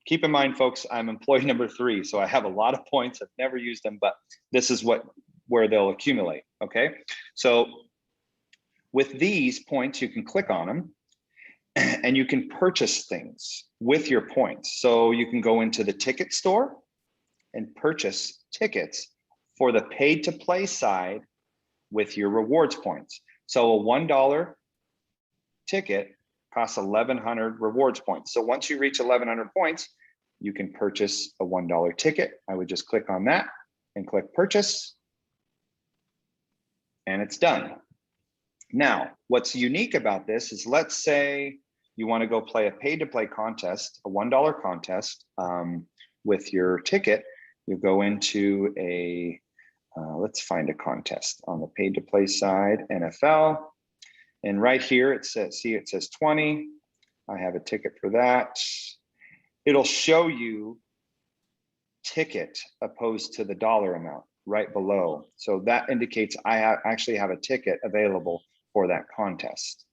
keep in mind, folks, I'm employee number 3, so I have a lot of points. I've never used them, but this is where they'll accumulate, okay? So with these points, you can click on them and you can purchase things with your points. So you can go into the ticket store and purchase tickets for the paid to play side with your rewards points. So a $1 ticket costs 1,100 rewards points. So once you reach 1,100 points, you can purchase a $1 ticket. I would just click on that and click purchase, and it's done. Now, what's unique about this is, let's say you want to go play a paid to play contest, a $1 contest with your ticket. You go into let's find a contest on the paid to play side, NFL. And right here, it says 20. I have a ticket for that. It'll show you ticket opposed to the dollar amount right below. So that indicates I actually have a ticket available for that contest.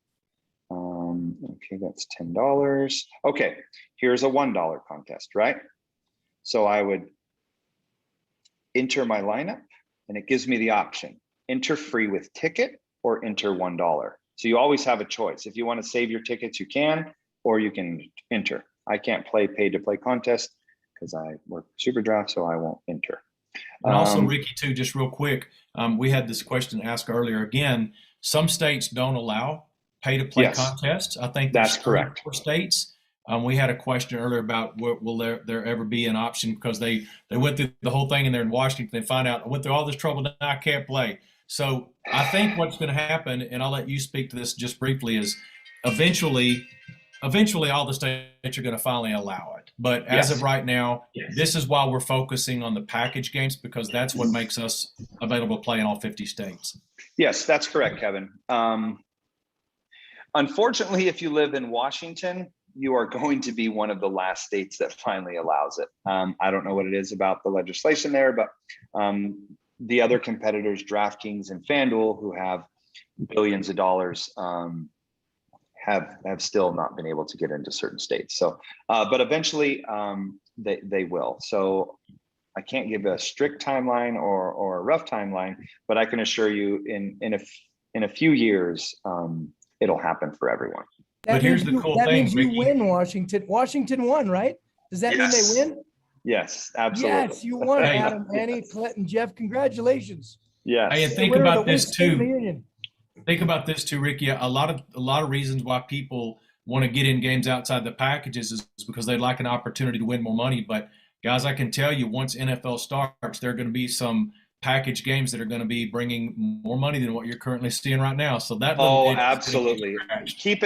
Okay, that's $10. Okay, here's a $1 contest, right? So I would enter my lineup, and it gives me the option, enter free with ticket or enter $1. So you always have a choice. If you want to save your tickets, you can, or you can enter. I can't play paid to play contest because I work SuperDraft, so I won't enter. And also, Ricky, too, just real quick, we had this question asked earlier. Again, some states don't allow pay to play contests. I think that's correct. 4 states. We had a question earlier about will there ever be an option, because they went through the whole thing and they're in Washington. They find out I went through all this trouble, now I can't play. So I think what's going to happen, and I'll let you speak to this just briefly, is eventually all the states are going to finally allow it. But as of right now, this is why we're focusing on the package games, because that's what makes us available to play in all 50 states. Yes, that's correct, Kevin. Unfortunately, if you live in Washington, you are going to be one of the last states that finally allows it. I don't know what it is about the legislation there, but the other competitors, DraftKings and FanDuel, who have billions of dollars, have still not been able to get into certain states. So, but eventually they will. So I can't give a strict timeline or a rough timeline, but I can assure you in a few years, it'll happen for everyone. But here's the cool thing. That means you Ricky. win, Washington. Washington won, right? Does that mean they win? Yes, absolutely. Yes, you won, Hey. Adam, Annie, Clinton, Jeff. Congratulations. Yes. Hey, and The think winner of about the this West State too. Reunion. Think about this too, Ricky. A lot of reasons why people want to get in games outside the packages is because they'd like an opportunity to win more money. But guys, I can tell you, once NFL starts, there are going to be some package games that are going to be bringing more money than what you're currently seeing right now. So that Absolutely. Keep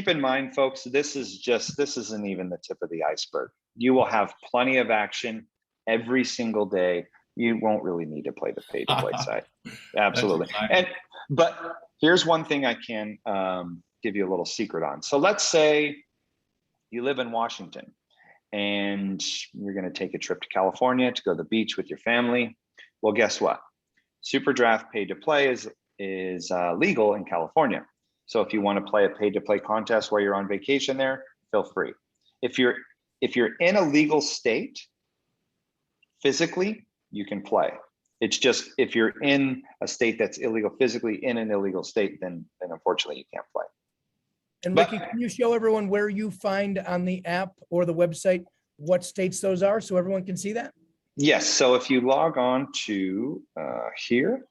in mind, folks, this isn't even the tip of the iceberg. You will have plenty of action every single day. You won't really need to play the pay-to-play side. Absolutely. But here's one thing I can give you a little secret on. So let's say you live in Washington and you're going to take a trip to California to go to the beach with your family. Well, guess what? SuperDraft pay-to-play is legal in California. So if you want to play a pay-to-play contest while you're on vacation there, feel free. If you're in a legal state, physically, you can play. It's just if you're in a state that's illegal, physically in an illegal state, then unfortunately you can't play. And Ricky, can you show everyone where you find on the app or the website what states those are so everyone can see that? Yes. So if you log on to here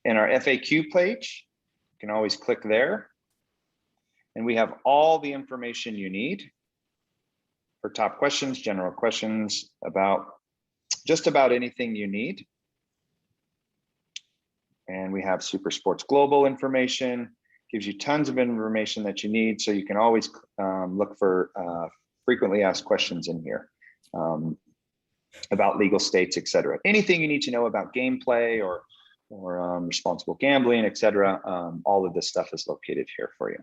in our FAQ page, you can always click there. And we have all the information you need for top questions, general questions about just about anything you need. And we have Super Sports Global information, gives you tons of information that you need. So you can always look for frequently asked questions in here about legal states, et cetera. Anything you need to know about gameplay or responsible gambling, et cetera. All of this stuff is located here for you.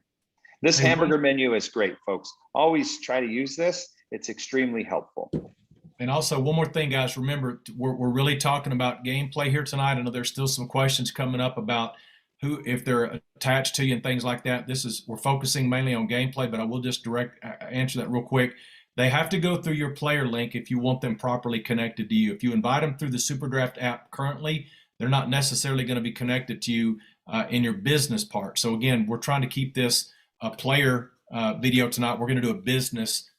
This hamburger menu is great, folks. Always try to use this. It's extremely helpful. And also, one more thing, guys. Remember, we're really talking about gameplay here tonight. I know there's still some questions coming up about who, if they're attached to you and things like that. We're focusing mainly on gameplay, but I will just answer that real quick. They have to go through your player link if you want them properly connected to you. If you invite them through the SuperDraft app currently, they're not necessarily going to be connected to you in your business part. So again, we're trying to keep this a player video tonight. We're going to do a business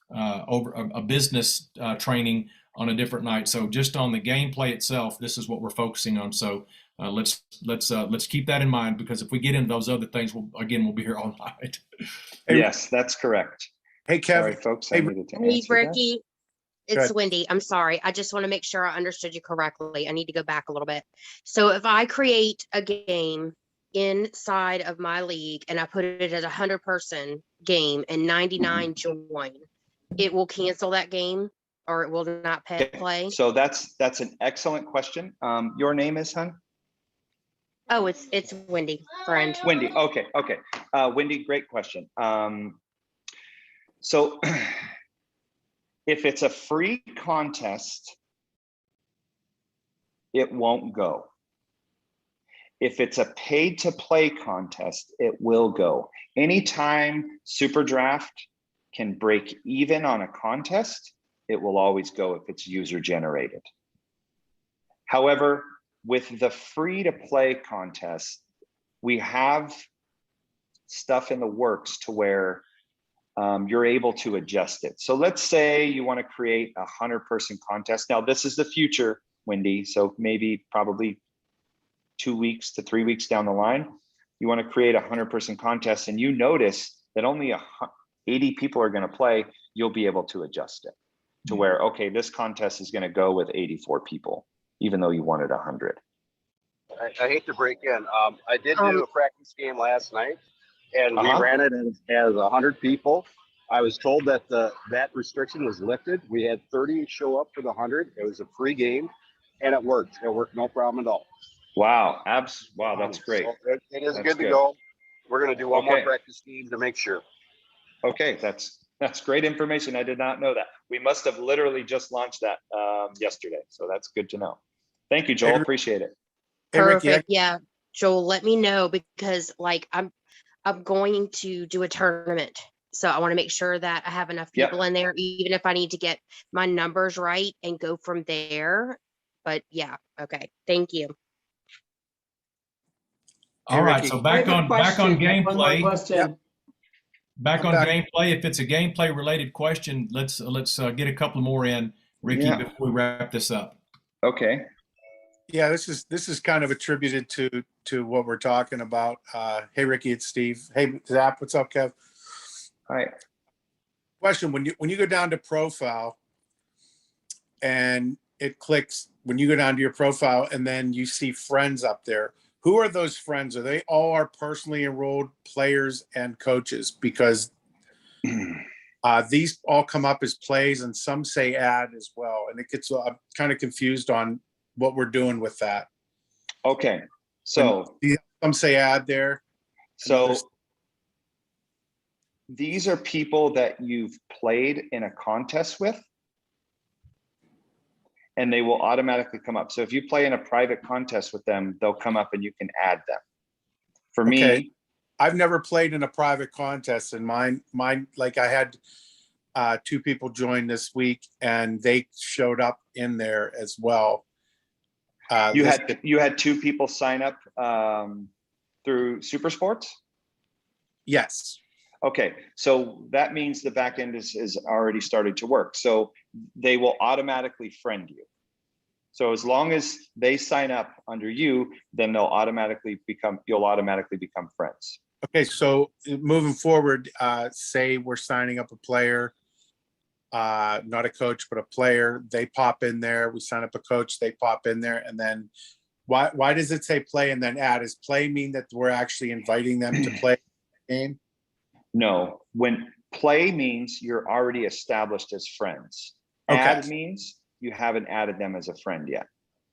training on a different night. So just on the gameplay itself, this is what we're focusing on. So let's keep that in mind, because if we get into those other things, we'll be here all night. Yes, that's correct. Hey, Kevin. Sorry, folks. Hey, Ricky, it's Good. Wendy. I'm sorry. I just want to make sure I understood you correctly. I need to go back a little bit. So if I create a game inside of my league and I put it as a 100-person game and 99 join, it will cancel that game or it will not play? So that's an excellent question. Your name is, hon? Oh, it's Wendy, friend. Wendy. Okay. Wendy, great question. So if it's a free contest, it won't go. If it's a paid to play contest, it will go. Anytime SuperDraft can break even on a contest, it will always go if it's user generated. However, with the free to play contest, we have stuff in the works to where you're able to adjust it. So let's say you want to create a 100-person contest. Now, this is the future, Wendy. So maybe probably 2 weeks to 3 weeks down the line, you want to create a 100-person contest and you notice that only 80 people are going to play, you'll be able to adjust it to where, okay, this contest is going to go with 84 people, even though you wanted 100. I hate to break in. I did do a practice game last night, and we Uh-huh. ran it as 100 people. I was told that that restriction was lifted. We had 30 show up for the 100. It was a free game, and it worked. It worked no problem at all. Wow. Wow, that's great. So it is That's good to good. go. We're going to do one more Okay. practice game to make sure. Okay, that's great information. I did not know that. We must have literally just launched that yesterday. So that's good to know. Thank you, Joel. Appreciate it. Hey, Ricky, Perfect. Yeah. Joel, let me know because like I'm going to do a tournament. So I want to make sure that I have enough Yep. people in there, even if I need to get my numbers right and go from there. But yeah, okay. Thank you. All right, Ricky. so I back have a on question. One more gameplay. question. Back I'm on back. gameplay. If it's a gameplay related question, let's get a couple more in, Ricky, Yeah. before we wrap this up. Okay. Yeah, this is kind of attributed to what we're talking about. Hey, Ricky, it's Steve. Hey, Zap, what's up, Kev? Hi. Question: when you go down to profile, and it clicks when you go down to your profile, and then you see friends up there. Who are those friends? Are they all our personally enrolled players and coaches? Because these all come up as plays, and some say ad as well, and it gets I'm kind of confused on what we're doing with that. Okay. So Some say ad there. So these are people that you've played in a contest with, and they will automatically come up. So if you play in a private contest with them, they'll come up and you can add them. For me, I've never played in a private contest, and mine like I had 2 people join this week, and they showed up in there as well. you had 2 people sign up through Super Sports? Yes. Okay, so that means the back end is already started to work. So they will automatically friend you. So as long as they sign up under you, then you'll automatically become friends. Okay, so moving forward, say we're signing up a player, not a coach, but a player. They pop in there. We sign up a coach. They pop in there, and then why does it say play and then add? Does play mean that we're actually inviting them to play the game? No, when play means you're already established as friends. Okay. Add means you haven't added them as a friend yet.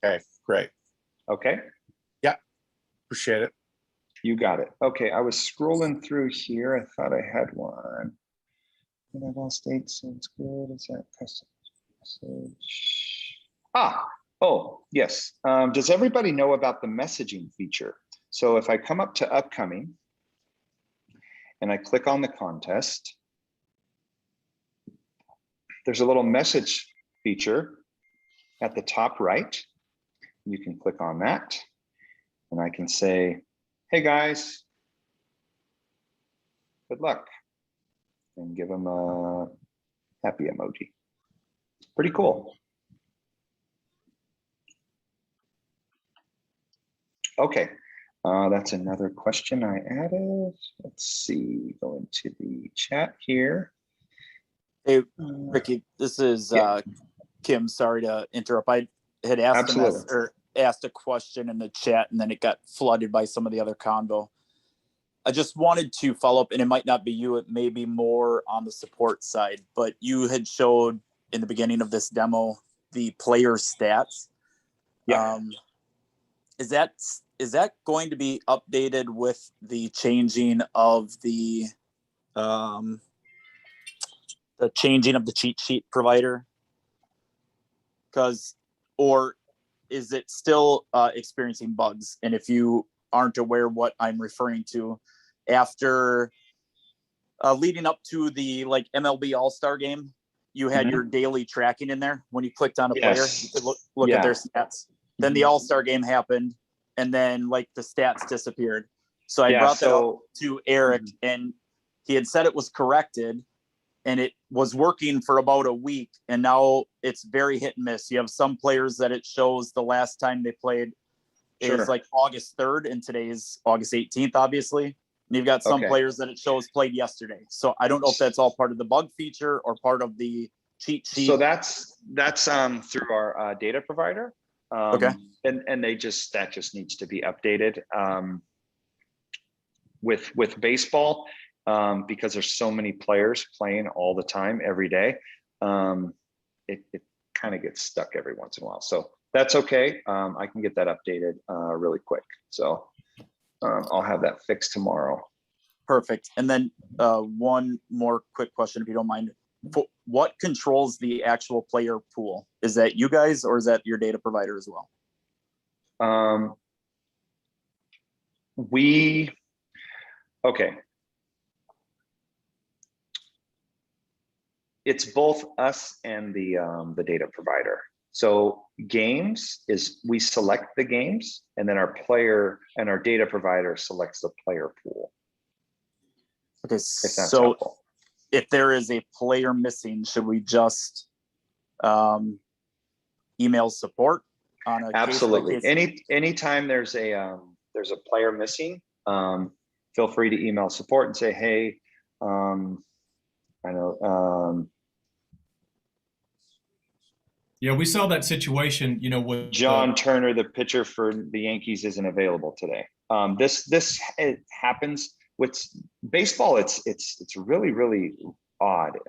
Okay, great. Okay. Yeah, appreciate it. You got it. Okay, I was scrolling through here. I thought I had one. And I've all state sounds good. Is that custom message? Oh, yes. Does everybody know about the messaging feature? So if I come up to upcoming and I click on the contest, there's a little message feature at the top right. You can click on that and I can say, hey guys, good luck, and give them a happy emoji. Pretty cool. Okay, that's another question I added. Let's see, go into the chat here. Hey, Ricky, this is Kim. Sorry to interrupt. I had asked a question in the chat, and then it got flooded by some of the other convo. I just wanted to follow up, and it might not be you, it may be more on the support side, but you had showed in the beginning of this demo the player stats. Yeah. Is that going to be updated with the changing of the changing of the cheat sheet provider? Or is it still experiencing bugs? And if you aren't aware what I'm referring to, after leading up to the MLB All-Star game, you had your daily tracking in there. When you clicked on a player, you could look at their stats. Then the All-Star game happened, and then the stats disappeared. So I brought that up to Eric, and he had said it was corrected, and it was working for about a week, and now it's very hit and miss. You have some players that it shows the last time they played is August 3rd, and today's August 18th, obviously. And you've got some players that it shows played yesterday. So I don't know if that's all part of the bug feature or part of the cheat sheet. So that's through our data provider. And that just needs to be updated. with baseball, because there's so many players playing all the time, every day, it kind of gets stuck every once in a while. So that's okay. I can get that updated really quick. So I'll have that fixed tomorrow. Perfect. And then one more quick question, if you don't mind. What controls the actual player pool? Is that you guys, or is that your data provider as well? Okay. It's both us and the data provider. So games is, we select the games, and then our player and our data provider selects the player pool. Okay, so if there is a player missing, should we just email support on a Absolutely. case-by-case? Anytime there's a player missing, feel free to email support and say, hey, I know. Yeah, we saw that situation, you know, with John Turner, the pitcher for the Yankees, isn't available today. It happens with baseball. It's really, really odd.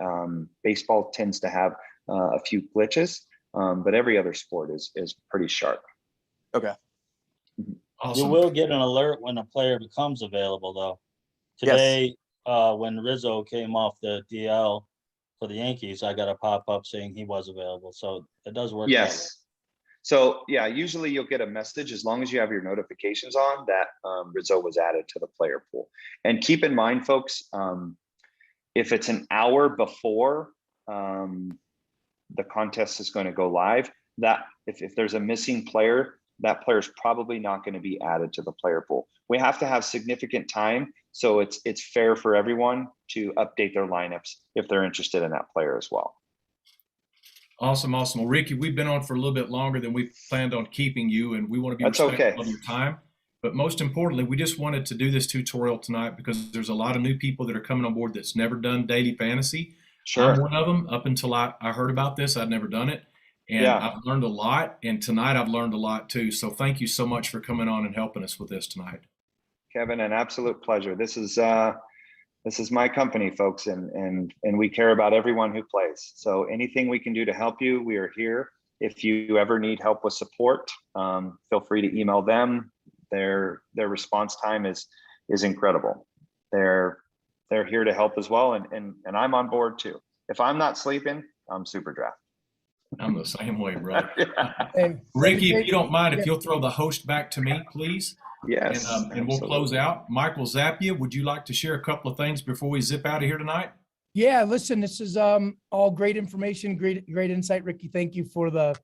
Baseball tends to have a few glitches, but every other sport is pretty sharp. Okay. You will get an alert when a player becomes available, though. Today, when Rizzo came off the DL for the Yankees, I got a pop-up saying he was available. So it does work. Yes. So yeah, usually you'll get a message as long as you have your notifications on that Rizzo was added to the player pool. And keep in mind, folks, if it's an hour before the contest is going to go live, that if there's a missing player, that player is probably not going to be added to the player pool. We have to have significant time, so it's fair for everyone to update their lineups if they're interested in that player as well. Awesome. Well, Ricky, we've been on for a little bit longer than we planned on keeping you, and we want to be respectful of your time. But most importantly, we just wanted to do this tutorial tonight because there's a lot of new people that are coming on board that's never done daily fantasy. Sure. I'm one of them. Up until I heard about this, I'd never done it. And I've learned a lot. And tonight I've learned a lot too. So thank you so much for coming on and helping us with this tonight. Kevin, an absolute pleasure. This is my company, folks, and we care about everyone who plays. So anything we can do to help you, we are here. If you ever need help with support, feel free to email them. Their response time is incredible. They're here to help as well, and I'm on board too. If I'm not sleeping, I'm SuperDraft. I'm the same way, bro. Hey, Ricky, if you don't mind, if you'll throw the host back to me, please. Yes. And we'll close out. Michael Zappia, would you like to share a couple of things before we zip out of here tonight? Yeah, listen, this is all great information, great insight, Ricky. Thank you for the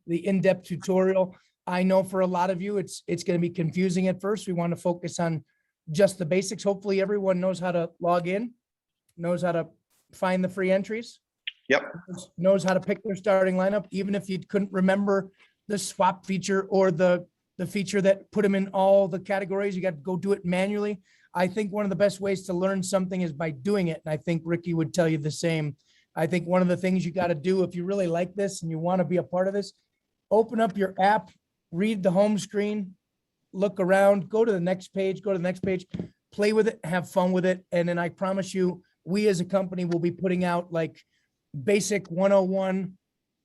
in-depth tutorial. I know for a lot of you, it's going to be confusing at first. We want to focus on just the basics. Hopefully everyone knows how to log in, knows how to find the free entries. Yep. Knows how to pick their starting lineup, even if you couldn't remember the swap feature or the feature that put them in all the categories. You got to go do it manually. I think one of the best ways to learn something is by doing it. And I think Ricky would tell you the same. I think one of the things you got to do if you really like this and you want to be a part of this, open up your app, read the home screen, look around, go to the next page, play with it, have fun with it. And then I promise you, we as a company will be putting out like basic 101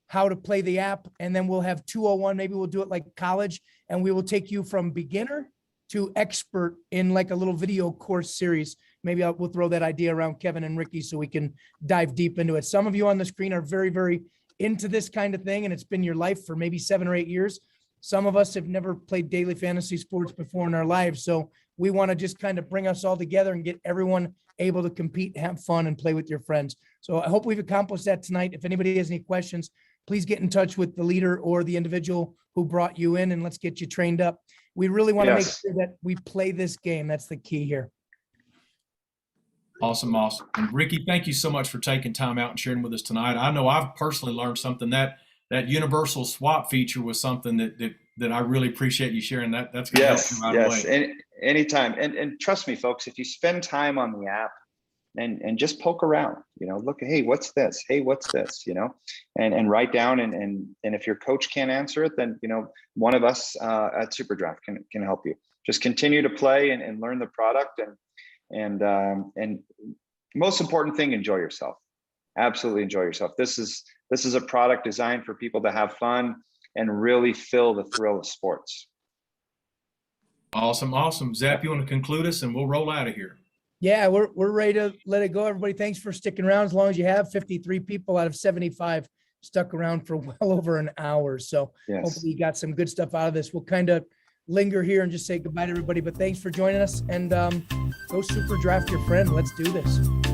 how to play the app, and then we'll have 201. Maybe we'll do it like college, and we will take you from beginner to expert in like a little video course series. Maybe we'll throw that idea around Kevin and Ricky so we can dive deep into it. Some of you on the screen are very, very into this kind of thing, and it's been your life for maybe 7 or 8 years. Some of us have never played daily fantasy sports before in our lives. So we want to just kind of bring us all together and get everyone able to compete, have fun, and play with your friends. So I hope we've accomplished that tonight. If anybody has any questions, please get in touch with the leader or the individual who brought you in, and let's get you trained up. We really want to make sure that we play this game. That's the key here. Awesome. And Ricky, thank you so much for taking time out and sharing with us tonight. I know I've personally learned something. That universal swap feature was something that I really appreciate you sharing. That's going to help you right away. And anytime. And trust me, folks, if you spend time on the app and just poke around, look, hey, what's this? Hey, what's this? And write down, and if your coach can't answer it, then, one of us at SuperDraft can help you. just continue to play and learn the product, and most important thing, enjoy yourself. Absolutely enjoy yourself. This is a product designed for people to have fun and really feel the thrill of sports. Awesome. Zap, you want to conclude us and we'll roll out of here? Yeah, we're ready to let it go. Everybody, thanks for sticking around. As long as you have 53 people out of 75 stuck around for well over an hour. So Yes. hopefully you got some good stuff out of this. We'll kind of linger here and just say goodbye to everybody, but thanks for joining us, and go SuperDraft your friend. Let's do this.